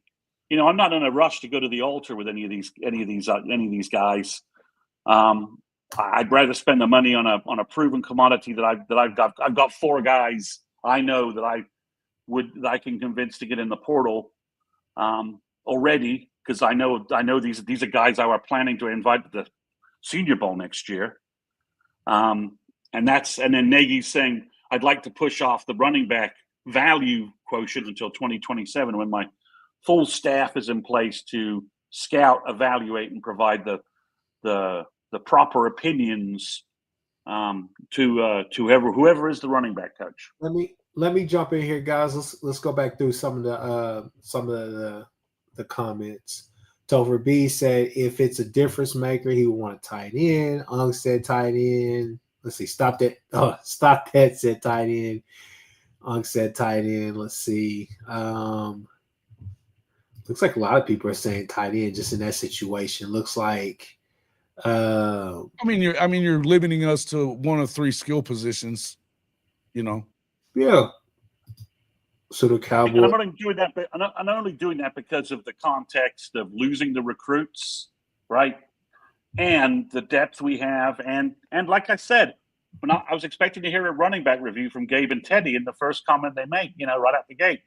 I'm not in a rush to go to the altar with any of these guys. I'd rather spend the money on a proven commodity that I've got. I've got 4 guys I know that I can convince to get in the portal already, because I know these are guys I were planning to invite to the Senior Bowl next year. And then Nagy's saying, I'd like to push off the running back value quotient until 2027 when my full staff is in place to scout, evaluate, and provide the proper opinions to whoever is the running back coach. Let me jump in here, guys. Let's go back through some of the comments. Topher B said if it's a difference maker, he would want a tight end. Ung said tight end. Let's see. Stop that said tight end. Ung said tight end. Let's see. Looks like a lot of people are saying tight end just in that situation. Looks like you're limiting us to one of 3 skill positions, Yeah. So the Cowboys. And I'm not only doing that because of the context of losing the recruits, right? And the depth we have, and like I said, I was expecting to hear a running back review from Gabe and Teddy, and the first comment they make, right out the gate,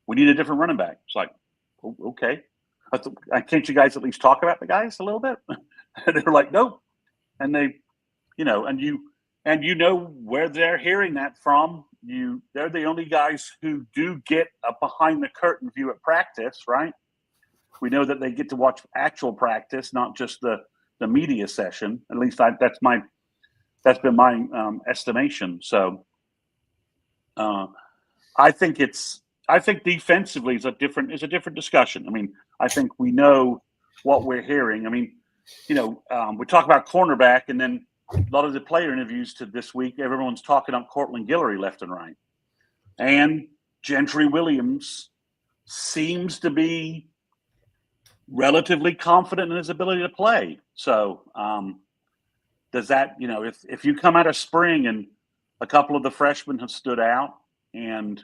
we need a different running back. It's like, okay, can't you guys at least talk about the guys a little bit? And they were like, nope. And they, where they're hearing that from. They're the only guys who do get a behind the curtain view at practice, right? We know that they get to watch actual practice, not just the media session. At least that's been my estimation. So I think defensively is a different discussion. I mean, I think we know what we're hearing. I mean, we talk about cornerback, and then a lot of the player interviews to this week, everyone's talking up Cortland Guillory left and right. And Gentry Williams seems to be relatively confident in his ability to play. So does that, if you come out of spring and a couple of the freshmen have stood out and,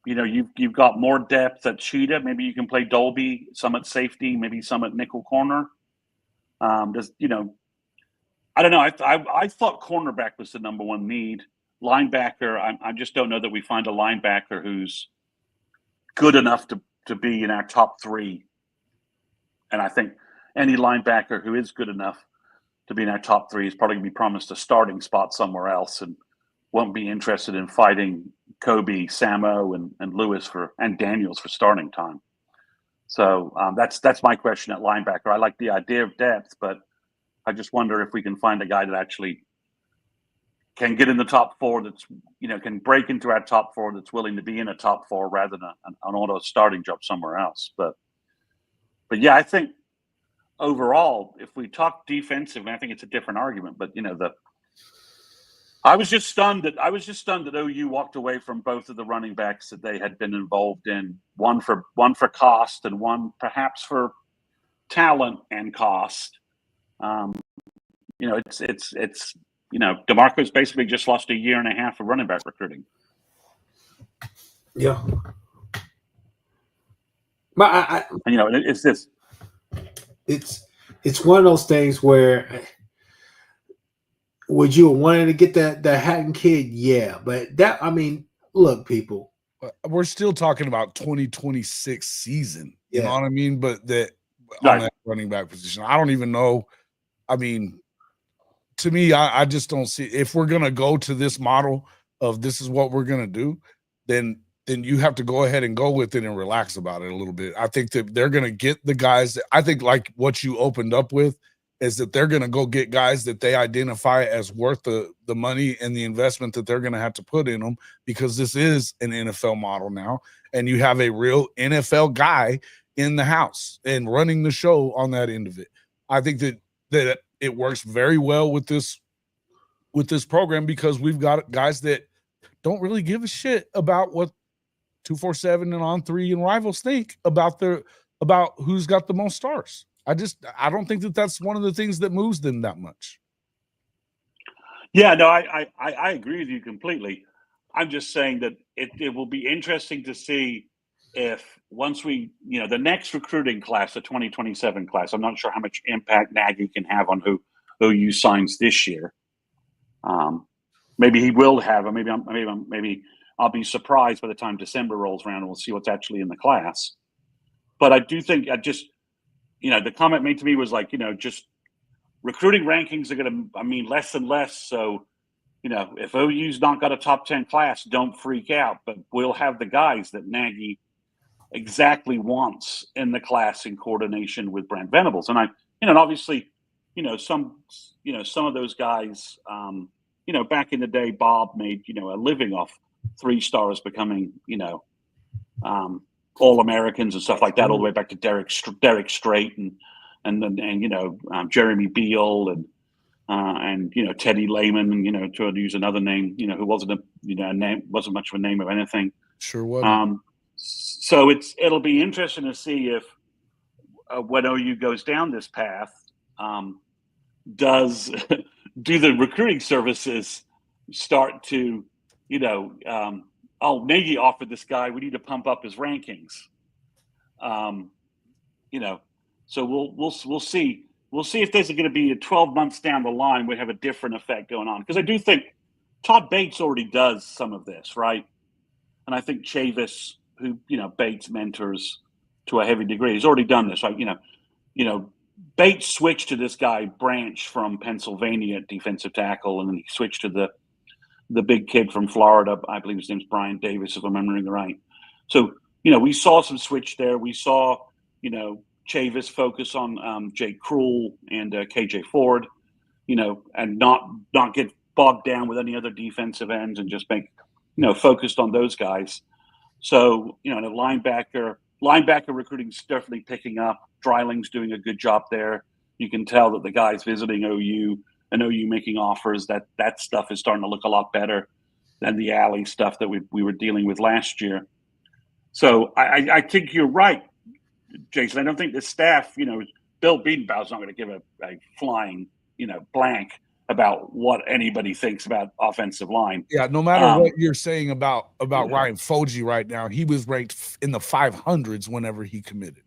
you've got more depth at Cheetah, maybe you can play Dolby, some at safety, maybe some at nickel corner. I don't know. I thought cornerback was the number 1 need. Linebacker, I just don't know that we find a linebacker who's good enough to be in our top 3. And I think any linebacker who is good enough to be in our top 3 is probably going to be promised a starting spot somewhere else and won't be interested in fighting Kobe, Samo, and Lewis and Daniels for starting time. So that's my question at linebacker. I like the idea of depth, but I just wonder if we can find a guy that actually can get in the top 4, that's, can break into our top 4, that's willing to be in a top 4 rather than an auto starting job somewhere else. But yeah, I think overall, if we talk defensive, and I think it's a different argument, but I was just stunned that OU walked away from both of the running backs that they had been involved in. One for cost and one perhaps for talent and cost. It's DeMarco's basically just lost a year and a half of running back recruiting. Yeah. But it's this. It's one of those things where would you have wanted to get that Hatton kid? Yeah, but look, people. We're still talking about 2026 season. You know what I mean? But that running back position, I don't even know. I mean, to me, I just don't see if we're gonna go to this model of this is what we're gonna do, then you have to go ahead and go with it and relax about it a little bit. I think that they're gonna get the guys that I think like what you opened up with is that they're gonna go get guys that they identify as worth the money and the investment that they're gonna have to put in them, because this is an NFL model now, and you have a real NFL guy in the house and running the show on that end of it. I think that it works very well with this program because we've got guys that don't really give a shit about what 247 and On 3 and rivals think about who's got the most stars. I don't think that that's one of the things that moves them that much. Yeah, no, I agree with you completely. I'm just saying that it will be interesting to see if once we, the next recruiting class, the 2027 class, I'm not sure how much impact Nagy can have on who OU signs this year. Maybe he will have, or maybe I'll be surprised by the time December rolls around and we'll see what's actually in the class. But I do think the comment made to me was like, just recruiting rankings are going to, less and less. So, if OU's not got a top 10 class, don't freak out. But we'll have the guys that Nagy exactly wants in the class in coordination with Brent Venables. And obviously, some of those guys, back in the day, Bob made, a living off 3-stars becoming, All-Americans and stuff like that, all the way back to Derek Strait and Jeremy Beal and Teddy Lehman, to use another name, who wasn't wasn't much of a name of anything. Sure wasn't. So it'll be interesting to see if when OU goes down this path, do the recruiting services start to, Nagy offered this guy, we need to pump up his rankings. So we'll see. We'll see if there's going to be 12 months down the line, we have a different effect going on. Because I do think Todd Bates already does some of this, right? And I think Chavis, who, Bates mentors to a heavy degree, has already done this, right? Bates switched to this guy Branch from Pennsylvania at defensive tackle, and then he switched to the big kid from Florida. I believe his name's Brian Davis, if I'm remembering right. So, we saw some switch there. We saw, Chavis focus on Jake Krull and KJ Ford, and not get bogged down with any other defensive ends and just make, focused on those guys. So, the linebacker recruiting is definitely picking up. Dryling's doing a good job there. You can tell that the guys visiting OU and OU making offers, that stuff is starting to look a lot better than the alley stuff that we were dealing with last year. So I think you're right, Jason. I don't think the staff, Bill Biedenbauer's not going to give a flying, blank about what anybody thinks about offensive line. Yeah, no matter what you're saying about Ryan Foji right now, he was ranked in the 500s whenever he committed.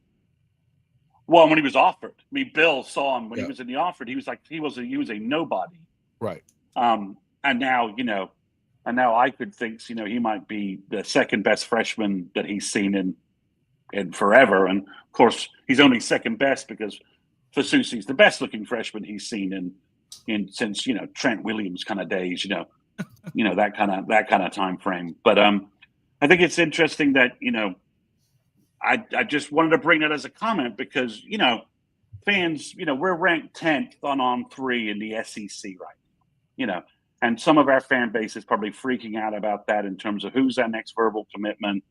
Well, when he was offered, Bill saw him when he was in the offered. He was like he was a nobody, right? And now I could think he might be the second best freshman that he's seen in forever. And of course, he's only second best because Fasusi's the best looking freshman he's seen since Trent Williams kind of days, that kind of time frame. But I think it's interesting that I just wanted to bring that as a comment because, fans, we're ranked 10th on 3 in the SEC right, and some of our fan base is probably freaking out about that in terms of who's our next verbal commitment.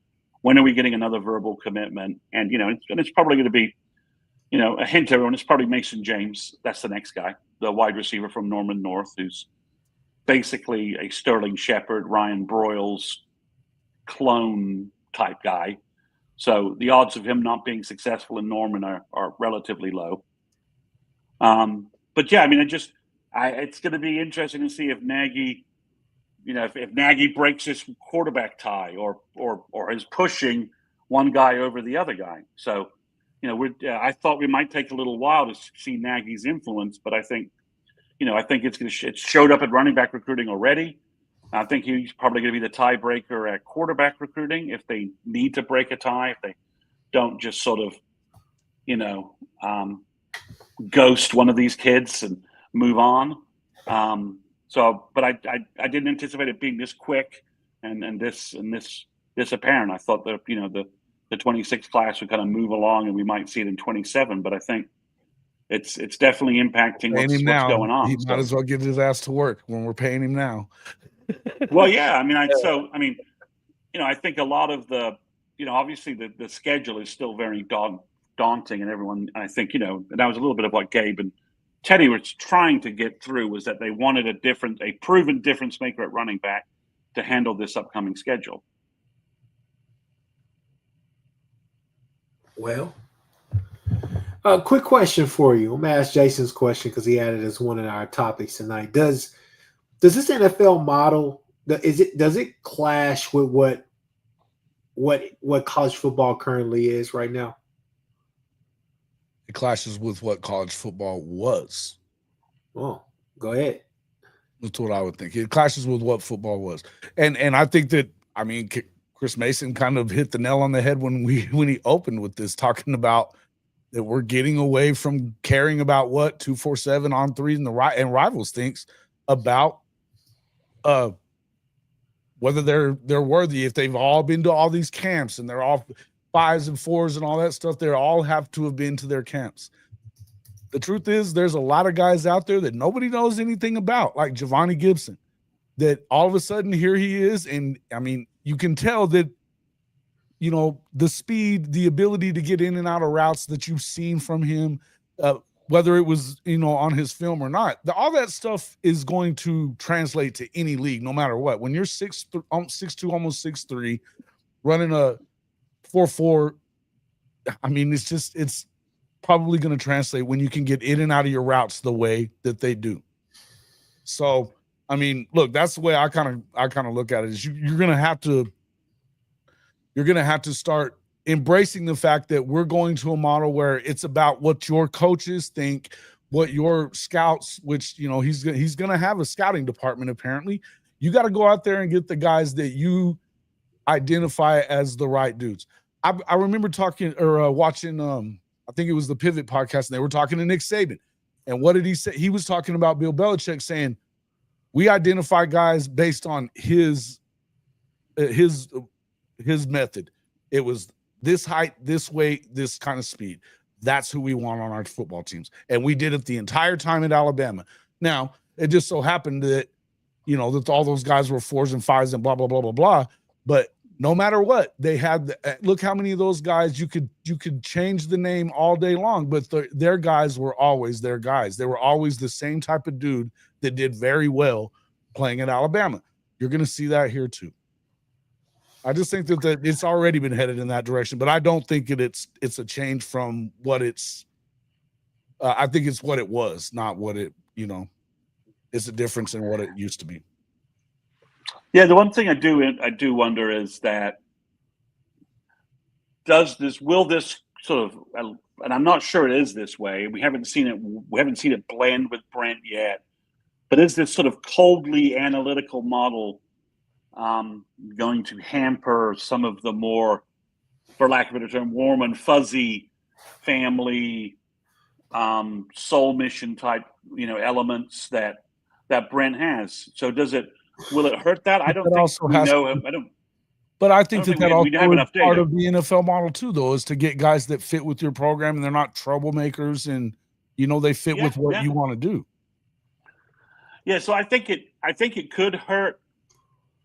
When are we getting another verbal commitment? And, it's probably going to be, a hint to everyone. It's probably Mason James. That's the next guy, the wide receiver from Norman North, who's, basically a Sterling Shepard, Ryan Broyles clone type guy. So the odds of him not being successful in Norman are relatively low. But yeah, I mean, it's going to be interesting to see if Nagy, if Nagy breaks his quarterback tie or is pushing one guy over the other guy. So, I thought we might take a little while to see Nagy's influence, but I think it's showed up at running back recruiting already. I think he's probably going to be the tiebreaker at quarterback recruiting if they need to break a tie, if they don't just sort of, ghost one of these kids and move on. But I didn't anticipate it being this quick and this apparent. I thought that the 26 class would kind of move along and we might see it in 27. But I think it's definitely impacting what's going on. He might as well get his ass to work when we're paying him now. Well, yeah. I mean, I think a lot of the, obviously the schedule is still very daunting, and everyone, I think, and that was a little bit of what Gabe and Teddy was trying to get through, was that they wanted a proven difference maker at running back to handle this upcoming schedule. Well, a quick question for you. I'm going to ask Jason's question because he had it as one of our topics tonight. Does this NFL model, does it clash with what college football currently is right now? It clashes with what college football was. Oh, go ahead. That's what I would think. It clashes with what football was. And I think that, Chris Mason kind of hit the nail on the head when he opened with this, talking about that we're getting away from caring about what 247 on threes and rivals thinks about whether they're worthy, if they've all been to all these camps and they're all 5s and 4s and all that stuff. They all have to have been to their camps. The truth is, there's a lot of guys out there that nobody knows anything about, like Giovanni Gibson, that all of a sudden here he is. And you can tell that, the speed, the ability to get in and out of routes that you've seen from him, whether it was, on his film or not, all that stuff is going to translate to any league, no matter what. When you're 6'2", almost 6'3", running a 4.4, it's probably going to translate when you can get in and out of your routes the way that they do. So, look, that's the way I kind of look at it. Is you're going to have to start embracing the fact that we're going to a model where it's about what your coaches think, what your scouts, which, he's going to have a scouting department. Apparently, you got to go out there and get the guys that you identify as the right dudes. I remember talking or watching, I think it was the Pivot podcast, and they were talking to Nick Saban. And what did he say? He was talking about Bill Belichick, saying, we identify guys based on his method. It was this height, this weight, this kind of speed. That's who we want on our football teams. And we did it the entire time at Alabama. Now, it just so happened that, that all those guys were 4s and 5s and blah, blah, blah, blah, blah. But no matter what, they had look how many of those guys you could change the name all day long, but their guys were always their guys. They were always the same type of dude that did very well playing at Alabama. You're going to see that here too. I just think that it's already been headed in that direction, but I don't think that it's a change from what it's. I think it's what it was, not what it. It's a difference in what it used to be. Yeah, the one thing I do wonder is that will this sort of, and I'm not sure it is this way. We haven't seen it blend with Brent yet, but is this sort of coldly analytical model going to hamper some of the more, for lack of a better term, warm and fuzzy family soul mission type elements that Brent has? So will it hurt that? I don't think we know him. But I think that also is part data. of the NFL model too, though, is to get guys that fit with your program and they're not troublemakers and they fit with what you want to do. Yeah, so I think it could hurt.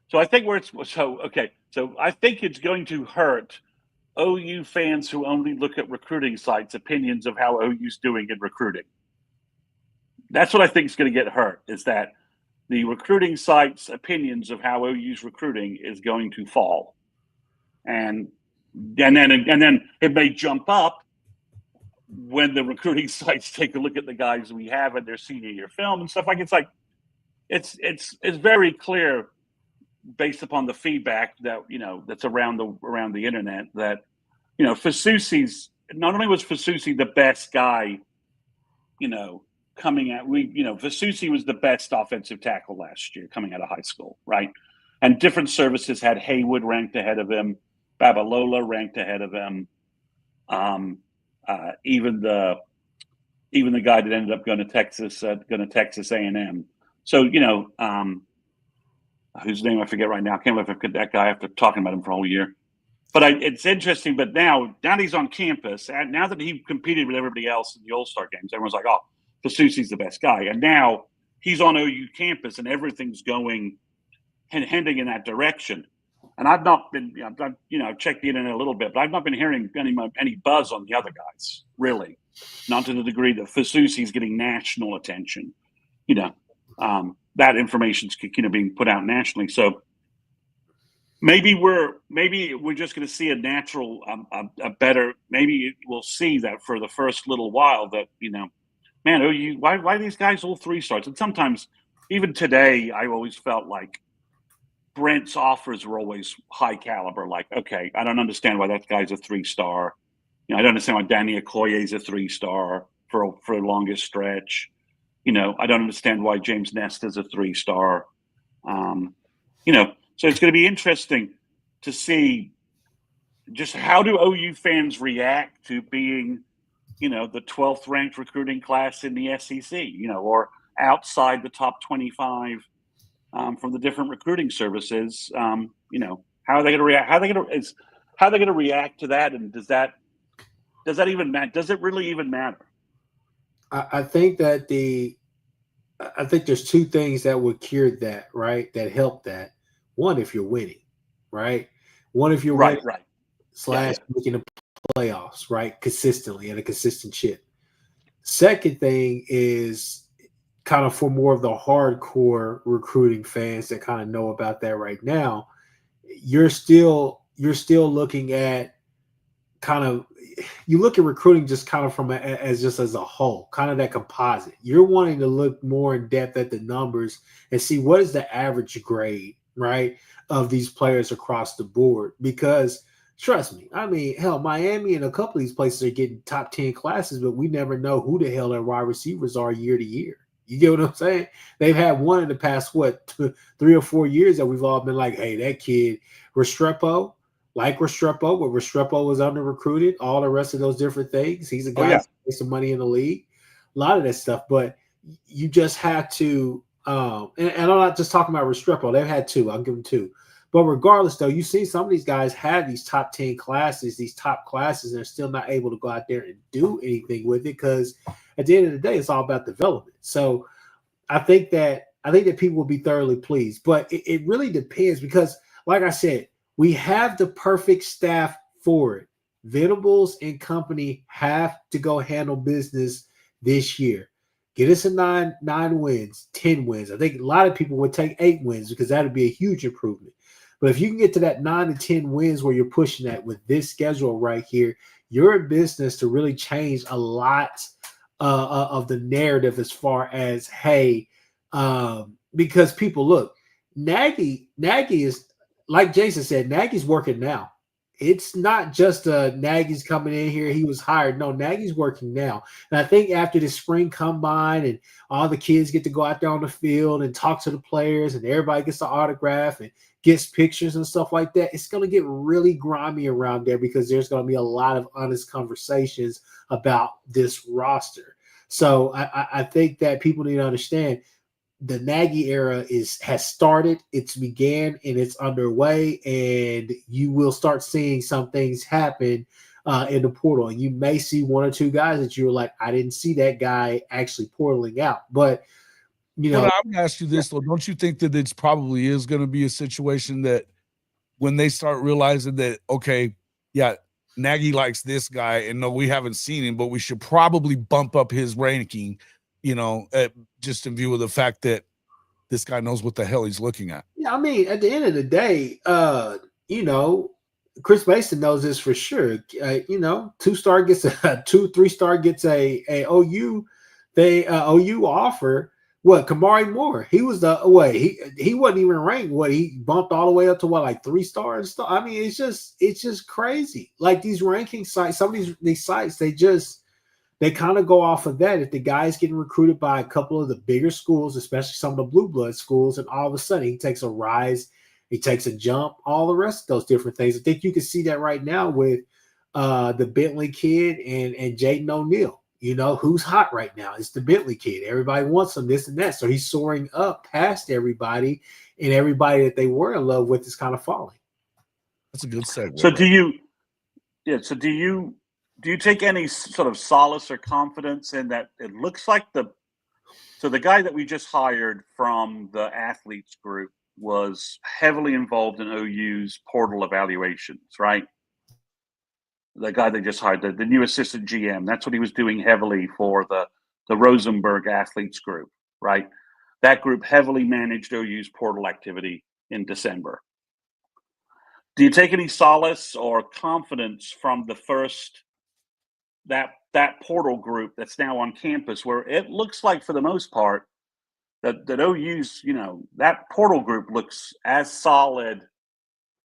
So I think I think it's going to hurt OU fans who only look at recruiting sites' opinions of how OU's doing in recruiting. That's what I think is going to get hurt, is that the recruiting sites' opinions of how OU's recruiting is going to fall, and then it may jump up when the recruiting sites take a look at the guys we have in their senior year film and stuff. Like it's very clear based upon the feedback that that's around the internet that Fasusi's not only was Fasusi the best guy, coming at Fasusi was the best offensive tackle last year coming out of high school, right? And different services had Haywood ranked ahead of him, Babalola ranked ahead of him, even the guy that ended up going to Texas A&M. So whose name I forget right now. I can't remember if I forget that guy after talking about him for a whole year. But it's interesting. But now he's on campus, and now that he competed with everybody else in the All-Star games, everyone's like, "Oh, Fasusi's the best guy." And now he's on OU campus, and everything's going and heading in that direction. And I've not been, I've checked the internet a little bit, but I've not been hearing any buzz on the other guys, really, not to the degree that Fasusi's getting national attention. That information's being put out nationally. So maybe we're just going to see a natural, a better. Maybe we'll see that for the first little while that man, OU, why are these guys all 3-stars? And sometimes even today, I always felt like Brent's offers were always high caliber. Like, okay, I don't understand why that guy's a 3-star. I don't understand why Danny Okoye's a 3-star for the longest stretch. I don't understand why James Nesta's a 3-star. So it's going to be interesting to see just how do OU fans react to being, the 12th ranked recruiting class in the SEC, or outside the top 25 from the different recruiting services. How are they going to react? How are they going to react to that? And does that even matter? Does it really even matter? I think that there's two things that would cure that, right? That help that. One, if you're winning, right? One, if you're winning, right. / making the playoffs, right? Consistently at a consistent chip. Second thing is kind of for more of the hardcore recruiting fans that kind of know about that right now. You're still looking at you look at recruiting just kind of from as a whole, kind of that composite. You're wanting to look more in depth at the numbers and see what is the average grade, right, of these players across the board. Because trust me, I mean, hell, Miami and a couple of these places are getting top 10 classes, but we never know who the hell their wide receivers are year to year. You get what I'm saying? They've had one in the past, 3 or 4 years that we've all been like, hey, that kid, Restrepo, but Restrepo was under recruited, all the rest of those different things. He's a guy who makes some money in the league, a lot of that stuff. But you just have to, and I'm not just talking about Restrepo. They've had 2. I'll give them 2. But regardless, though, you see some of these guys have these top 10 classes, these top classes, and they're still not able to go out there and do anything with it because at the end of the day, it's all about development. So I think that people will be thoroughly pleased. But it really depends because, like I said, we have the perfect staff for it. Venables and company have to go handle business this year. Get us a 9 wins, 10 wins. I think a lot of people would take 8 wins because that would be a huge improvement. But if you can get to that 9 to 10 wins where you're pushing that with this schedule right here, you're in business to really change a lot of the narrative as far as, hey, because people look, Nagy is, like Jason said, Nagy's working now. It's not just Nagy's coming in here. He was hired. No, Nagy's working now. And I think after the spring combine and all the kids get to go out there on the field and talk to the players and everybody gets the autograph and gets pictures and stuff like that, it's going to get really grimy around there because there's going to be a lot of honest conversations about this roster. So I think that people need to understand the Nagy era has started, it's began, and it's underway, and you will start seeing some things happen in the portal. And you may see 1 or 2 guys that you were like, I didn't see that guy actually portaling out. But, I'm going to ask you this, though. Don't you think that it's probably is going to be a situation that when they start realizing that, okay, yeah, Nagy likes this guy, and no, we haven't seen him, but we should probably bump up his ranking, just in view of the fact that this guy knows what the hell he's looking at. Yeah, I mean, at the end of the day, Chris Mason knows this for sure. 2-star gets a 3-star gets a OU. OU offer. What, Kamari Moore? He was he wasn't even ranked. He bumped all the way up to like 3 stars. I mean, it's just crazy. Like these ranking sites, some of these sites, they kind of go off of that. If the guy's getting recruited by a couple of the bigger schools, especially some of the blue blood schools, and all of a sudden he takes a rise, he takes a jump, all the rest of those different things. I think you can see that right now with the Bentley kid and Jaden O'Neal. Who's hot right now? It's the Bentley kid. Everybody wants him, this and that. So he's soaring up past everybody, and everybody that they were in love with is kind of falling. That's a good segue. So do you take any sort of solace or confidence in that? It looks like the guy that we just hired from the athletes group was heavily involved in OU's portal evaluations, right? The guy they just hired, the new assistant GM, that's what he was doing heavily for the Rosenberg athletes group, right? That group heavily managed OU's portal activity in December. Do you take any solace or confidence from the first that portal group that's now on campus, where it looks like for the most part that OU's, that portal group looks as solid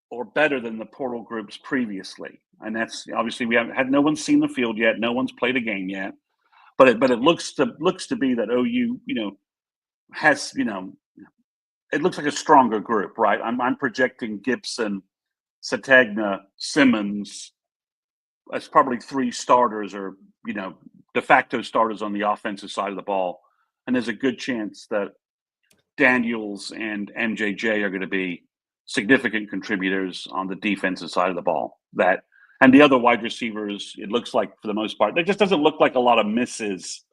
or better than the portal groups previously? And that's obviously no one's seen the field yet, no one's played a game yet, but it looks to be that OU, has, it looks like a stronger group, right? I'm projecting Gibson, Sategna, Simmons as probably 3 starters or, de facto starters on the offensive side of the ball. And there's a good chance that Daniels and MJJ are going to be significant contributors on the defensive side of the ball. And the other wide receivers, it looks like for the most part, there just doesn't look like a lot of misses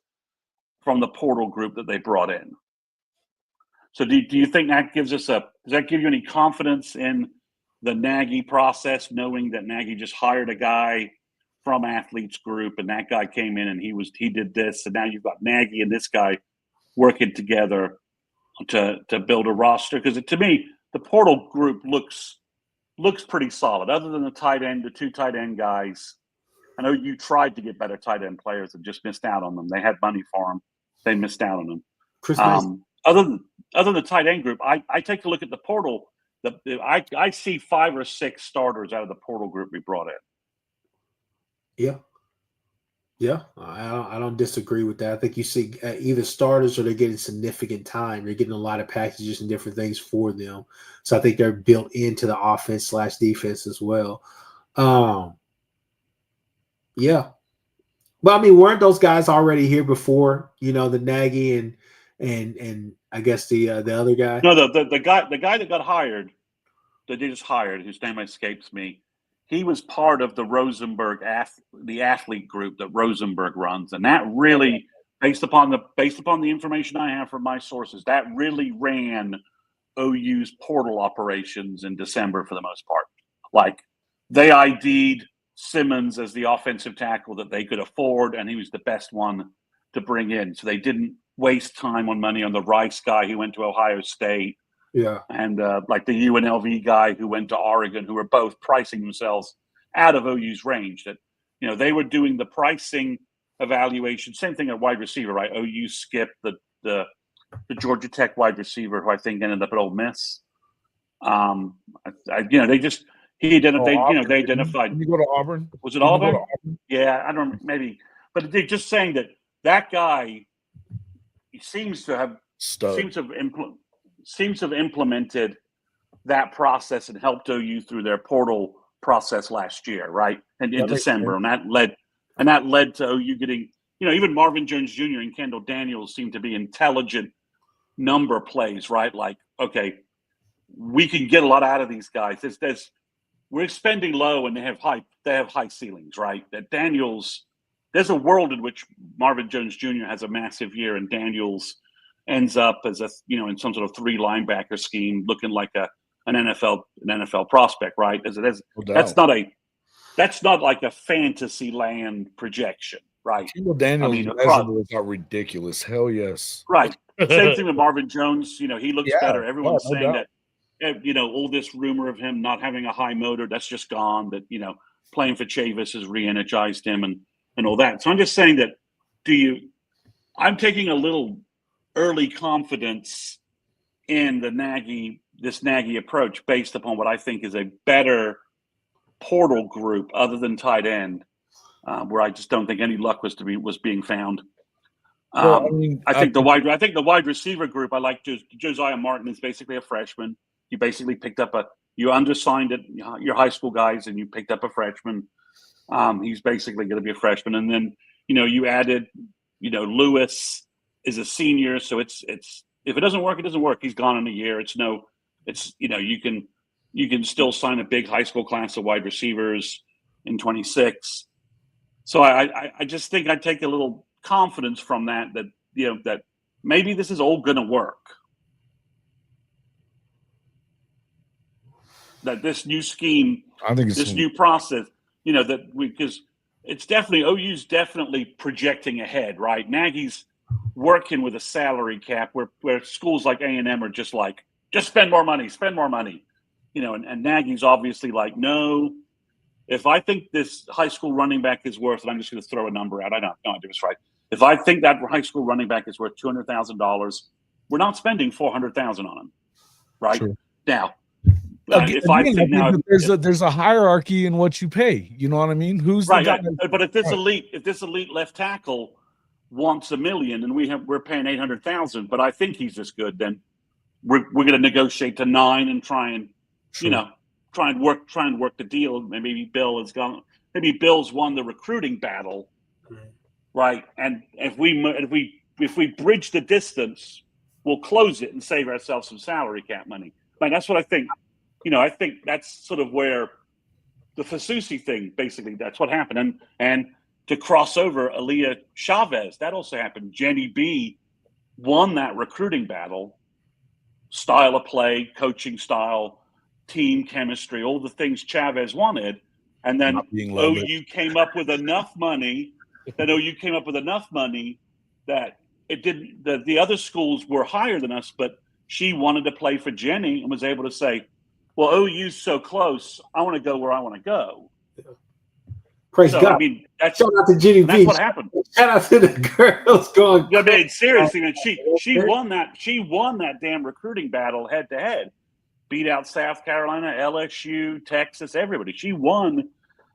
from the portal group that they brought in. So do you think that does that give you any confidence in the Nagy process, knowing that Nagy just hired a guy from athletes group and that guy came in and he did this, and now you've got Nagy and this guy working together to build a roster? Because to me, the portal group looks pretty solid, other than the 2 tight end guys. I know you tried to get better tight end players and just missed out on them. They had money for them. They missed out on them. Other than the tight end group, I take a look at the portal. I see 5 or 6 starters out of the portal group we brought in. Yeah, I don't disagree with that. I think you see either starters or they're getting significant time. They're getting a lot of packages and different things for them. So I think they're built into the offense / defense as well. Yeah. But I mean, weren't those guys already here before? The Nagy and I guess the other guy. No, the guy that got hired, that they just hired, whose name escapes me. He was part of the Rosenberg the athlete group that Rosenberg runs, and that really, based upon the information I have from my sources, that really ran OU's portal operations in December for the most part. Like, they ID'd Simmons as the offensive tackle that they could afford, and he was the best one to bring in. So they didn't waste time on money on the Rice guy who went to Ohio State. Yeah. And like the UNLV guy who went to Oregon, who were both pricing themselves out of OU's range. That, they were doing the pricing evaluation. Same thing at wide receiver, right? OU skipped the Georgia Tech wide receiver, who I think ended up at Ole Miss. They identified. Did you go to Auburn? Was it Auburn? Yeah, I don't maybe, but they're just saying that guy, he seems to have implemented that process and helped OU through their portal process last year, right? And in December, and that led to OU getting, even Marvin Jones Jr. and Kendall Daniels seem to be intelligent number plays, right? Like, okay, we can get a lot out of these guys. We're spending low and they have high ceilings, right? That Daniels, there's a world in which Marvin Jones Jr. has a massive year and Daniels ends up as in some sort of 3 linebacker scheme, looking like an NFL prospect, right? That's not like a fantasy land projection, right? Kendall Daniels' across, measurables are ridiculous. Hell yes. right. Same thing with Marvin Jones. He looks better. Everyone's no saying doubt. that, all this rumor of him not having a high motor, that's just gone. That, playing for Chavis has re-energized him and all that. So I'm just saying that I'm taking a little early confidence in this Nagy approach based upon what I think is a better portal group other than tight end, where I just don't think any luck was being found. I think the wide receiver group, I like Josiah Martin is basically a freshman. You basically picked up you undersigned it, your high school guys, and you picked up a freshman. He's basically going to be a freshman. And then, you added, Lewis is a senior. So it's if it doesn't work, it doesn't work. He's gone in a year. You can still sign a big high school class of wide receivers in 26. So I just think I take a little confidence from that maybe this is all going to work. That this new scheme, I think this new process, because it's definitely OU's definitely projecting ahead, right? Nagy's working with a salary cap where schools like A&M are just like, just spend more money, and Nagy's obviously like, no, if I think this high school running back is worth, and I'm just going to throw a number out. I don't know, I do this right. If I think that high school running back is worth $200,000, we're not spending $400,000 on him, right? Sure. Now, there's a hierarchy in what you pay. You know what I mean? Who's right? The guy? But if this elite left tackle wants $1 million and we're paying $800,000, but I think he's this good, then we're going to negotiate to $9 million and try and work the deal. Maybe Bill's won the recruiting battle, right? And if we bridge the distance, we'll close it and save ourselves some salary cap money. Like that's what I think. I think that's sort of where the Fasusi thing, basically, that's what happened. And to cross over Aaliyah Chavez, that also happened. Jenny B won that recruiting battle, style of play, coaching style, team chemistry, all the things Chavez wanted. And then OU came up with enough money that it didn't, the other schools were higher than us, but she wanted to play for Jenny and was able to say, well, OU's so close, I want to go where I want to go. Praise God. I mean, shout out to Jenny B. That's what happened. Shout out to the girls going. I mean, seriously, man, she won that. She won that damn recruiting battle head to head. Beat out South Carolina, LSU, Texas, everybody. She won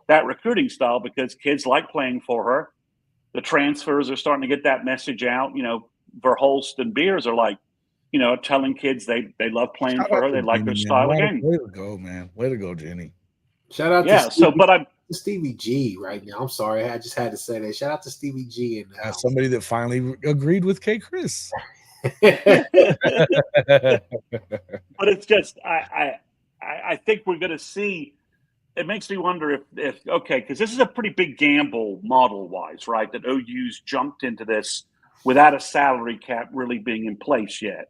that recruiting style because kids like playing for her. The transfers are starting to get that message out. Verhulst and Beers are like, telling kids they love playing for her. They like her style of game. Way to go, man. Way to go, Jenny. Shout out to Stevie G right now. I'm sorry. I just had to say that. Shout out to Stevie G. And somebody that finally agreed with Kchris. But it's just, I think we're going to see, it makes me wonder if because this is a pretty big gamble model-wise, right? That OU's jumped into this without a salary cap really being in place yet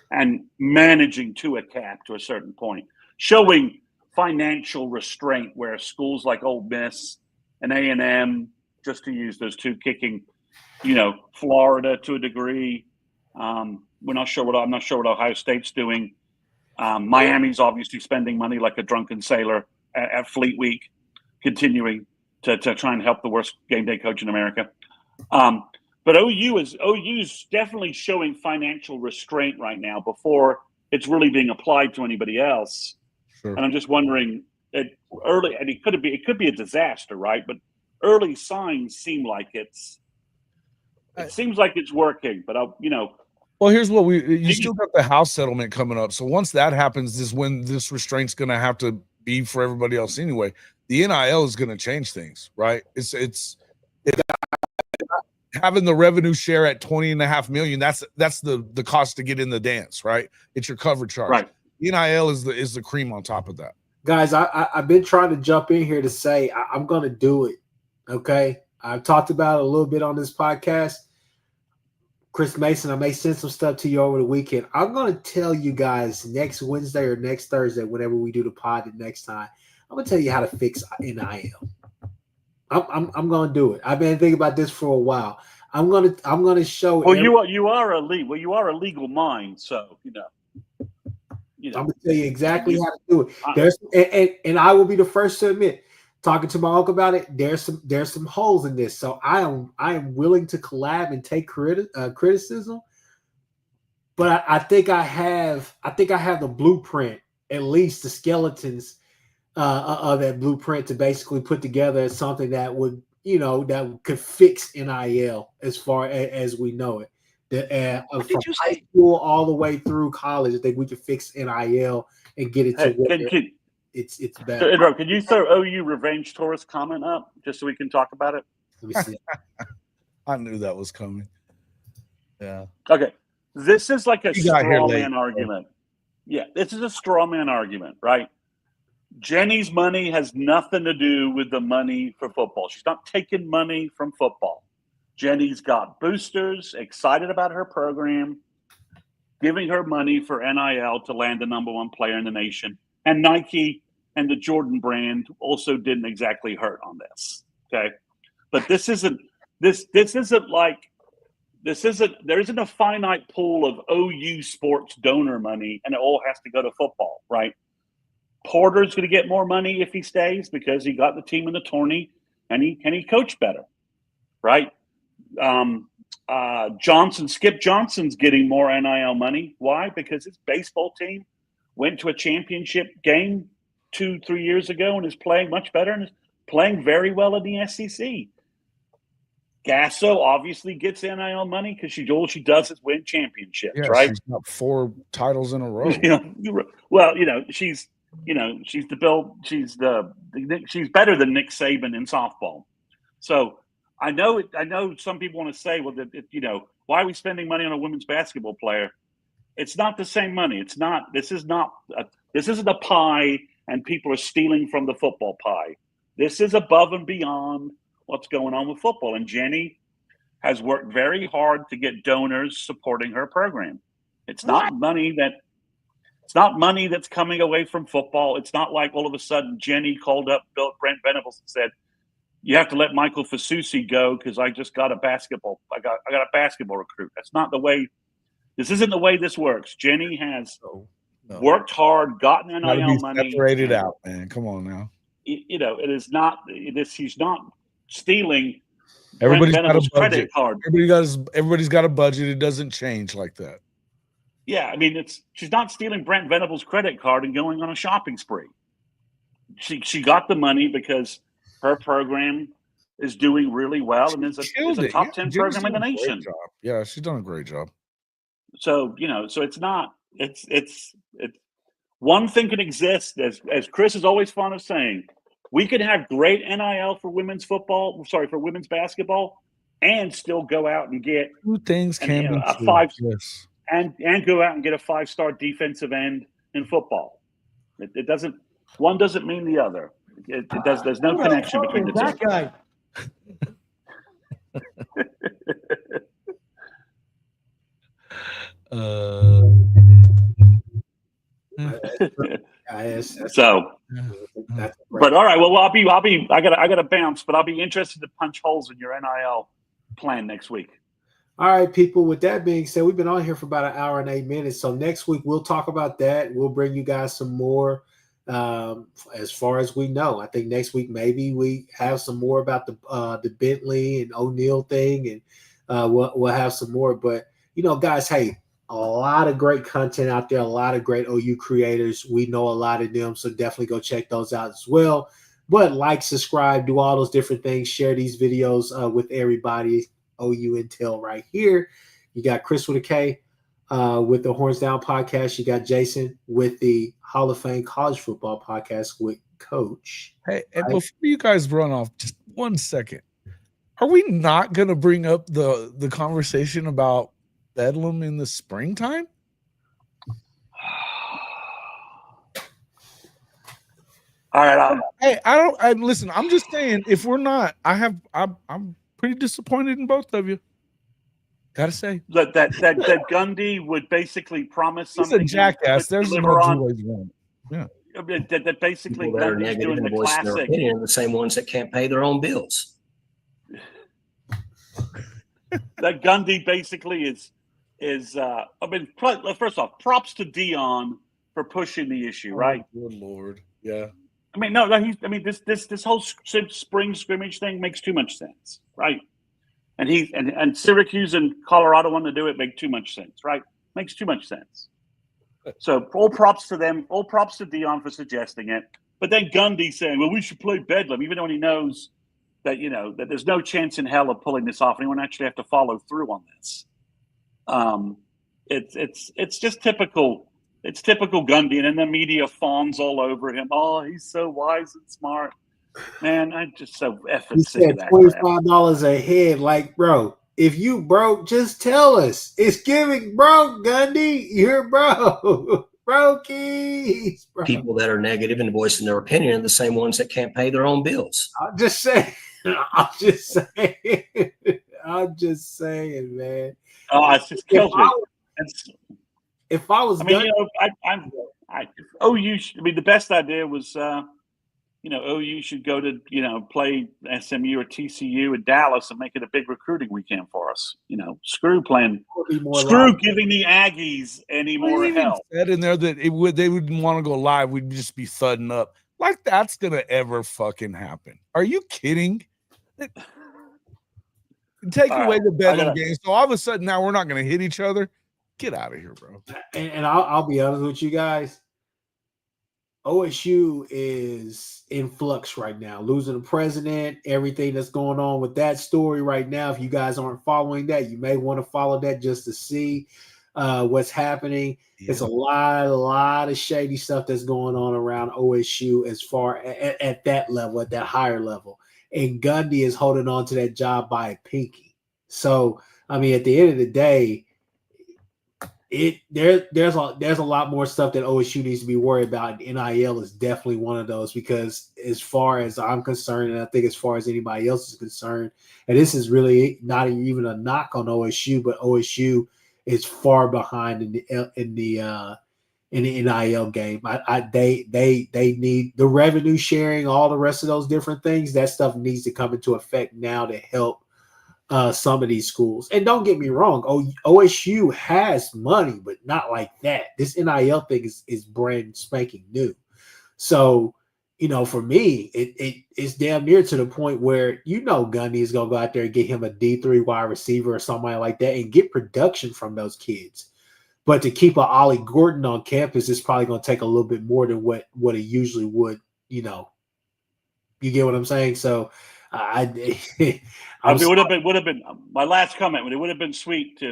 and managing to a cap to a certain point, showing financial restraint where schools like Ole Miss and A&M, just to use those two, kicking, Florida to a degree. I'm not sure what Ohio State's doing. Miami's obviously spending money like a drunken sailor at Fleet Week, continuing to try and help the worst game day coach in America. But OU's definitely showing financial restraint right now before it's really being applied to anybody else. Sure. And I'm just wondering, it could be a disaster, right? But early signs seem like it seems like it's working. But well, here's what you still got the House settlement coming up. So once that happens, is when this restraint's going to have to be for everybody else anyway. The NIL is going to change things, right? It's having the revenue share at $20.5 million. That's the cost to get in the dance, right? It's your cover charge. Right. NIL is the cream on top of that. Guys, I've been trying to jump in here to say I'm going to do it. Okay, I've talked about it a little bit on this podcast. Chris Mason, I may send some stuff to you over the weekend. I'm going to tell you guys next Wednesday or next Thursday, whenever we do the pod the next time, I'm going to tell you how to fix NIL. I'm going to do it. I've been thinking about this for a while. I'm gonna show. Well, you are a legal mind, so you know. I'm gonna tell you exactly how to do it. There's and I will be the first to admit, talking to my uncle about it, there's some holes in this. So I am willing to collab and take criticism, but I think I have the blueprint, at least the skeletons of that blueprint to basically put together something that would, that could fix NIL as far as we know it. From high school all the way through college, I think we could fix NIL and get it to where it's better. Can you throw OU Revenge Tourist comment up just so we can talk about it? Let me see. I knew that was coming. Yeah. Okay. This is like a straw man argument. Yeah, this is a straw man argument, right? Jenny's money has nothing to do with the money for football. She's not taking money from football. Jenny's got boosters, excited about her program, giving her money for NIL to land the number one player in the nation. And Nike and the Jordan brand also didn't exactly hurt on this. Okay. But there isn't a finite pool of OU sports donor money and it all has to go to football, right? Porter's going to get more money if he stays because he got the team in the tourney and he coached better, right? Skip Johnson's getting more NIL money. Why? Because his baseball team went to a championship game 2-3 years ago and is playing much better and is playing very well in the SEC. Gasso obviously gets NIL money because all she does is win championships, right? She's got 4 titles in a row. She's better than Nick Saban in softball. So I know some people want to say, well, why are we spending money on a women's basketball player? It's not the same money. It's not. This isn't a pie, and people are stealing from the football pie. This is above and beyond what's going on with football. And Jenny has worked very hard to get donors supporting her program. It's not money that's coming away from football. It's not like all of a sudden Jenny called up Brent Venables and said, "You have to let Michael Fasusi go because I just got a basketball. I got a basketball recruit." That's not the way. This isn't the way this works. Jenny has worked hard, gotten NIL money. Separated out, man. Come on now. It is not this. He's not stealing. Everybody's got a budget. Credit card. Everybody's got a budget. It doesn't change like that. Yeah, I mean, she's not stealing Brent Venables' credit card and going on a shopping spree. She got the money because her program is doing really well and is a top 10 program in the nation. Yeah, she's done a great job. So so it's not. It's one thing can exist as Chris is always fond of saying. We could have great NIL for women's basketball, and still go out and get 2 things can be a 5 and go out and get a 5-star defensive end in football. It doesn't. One doesn't mean the other. It does. There's no connection between the two. That guy. But all right. Well, I gotta bounce, but I'll be interested to punch holes in your NIL plan next week. All right, people. With that being said, we've been on here for about 1 hour and 8 minutes. So next week we'll talk about that. We'll bring you guys some more. As far as we know, I think next week maybe we have some more about the Bentley and O'Neal thing, and we'll have some more. But guys, hey, a lot of great content out there, a lot of great OU creators. We know a lot of them, so definitely go check those out as well. But like, subscribe, do all those different things, share these videos with everybody. OU Intel right here. You got Chris with a K with the Horns Down podcast. You got Jason with the Hall of Fame College Football podcast with Coach. Hey, and before you guys run off, just 1 second. Are we not going to bring up the conversation about Bedlam in the springtime? All right. Listen, I'm just saying, if we're not, I'm pretty disappointed in both of you. Gotta say that Gundy would basically promise something. He's a jackass. There's no two ways around it. Yeah. that basically People that are Gundy's negative doing and the voicing their classic. opinion are the same ones that can't pay their own bills. That Gundy basically is first off, props to Dion for pushing the issue, right? Good Lord. Yeah. This whole spring scrimmage thing makes too much sense, right? And and Syracuse and Colorado wanting to do it make too much sense, right? Makes too much sense. So all props to them, all props to Dion for suggesting it. But then Gundy saying, well, we should play Bedlam, even though he knows that, that there's no chance in hell of pulling this off. Anyone actually have to follow through on this. It's just typical. It's typical Gundy, and then the media fawns all over him. Oh, he's so wise and smart. Man, I'm just so effing sick of that crap. $25 a head. Like, bro, if you broke, just tell us. It's giving broke, Gundy. You're broke. Brokies. Bro. People that are negative and voicing their opinion are the same ones that can't pay their own bills. I'm just saying, man. Oh, it's just kills me. If I was, OU. The best idea was, OU should go to, play SMU or TCU in Dallas and make it a big recruiting weekend for us. Screw giving the Aggies any more help. Said in there that they wouldn't want to go live. We'd just be thudding up. Like that's gonna ever fucking happen? Are you kidding? Take away the Bedlam game, so all of a sudden now we're not gonna hit each other. Get out of here, bro. And I'll be honest with you guys. OSU is in flux right now, losing the president, everything that's going on with that story right now. If you guys aren't following that, you may want to follow that just to see what's happening. Yeah. It's a lot of shady stuff that's going on around OSU as far at that level, at that higher level. And Gundy is holding on to that job by a pinky. So, at the end of the day, there's a lot more stuff that OSU needs to be worried about. NIL is definitely one of those, because as far as I'm concerned, and I think as far as anybody else is concerned, and this is really not even a knock on OSU, but OSU is far behind in the NIL game. They need the revenue sharing, all the rest of those different things. That stuff needs to come into effect now to help some of these schools. And don't get me wrong, OSU has money, but not like that. This NIL thing is brand spanking new. So, for me, it's damn near to the point where Gundy is going to go out there and get him a D3 wide receiver or somebody like that and get production from those kids. But to keep an Ollie Gordon on campus is probably going to take a little bit more than what it usually would, You get what I'm saying? So it would have been my last comment. It would have been sweet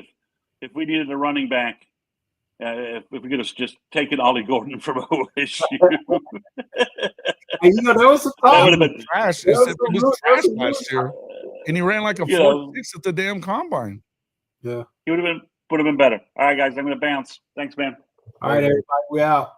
if we needed a running back. If we could have just taken Ollie Gordon from OSU. And, there was a problem. That would have been trash. It was trash last year, and he ran like a 4.6 at the damn combine. Yeah, he would have been better. All right, guys, I'm going to bounce. Thanks, man. All right, everybody, we out.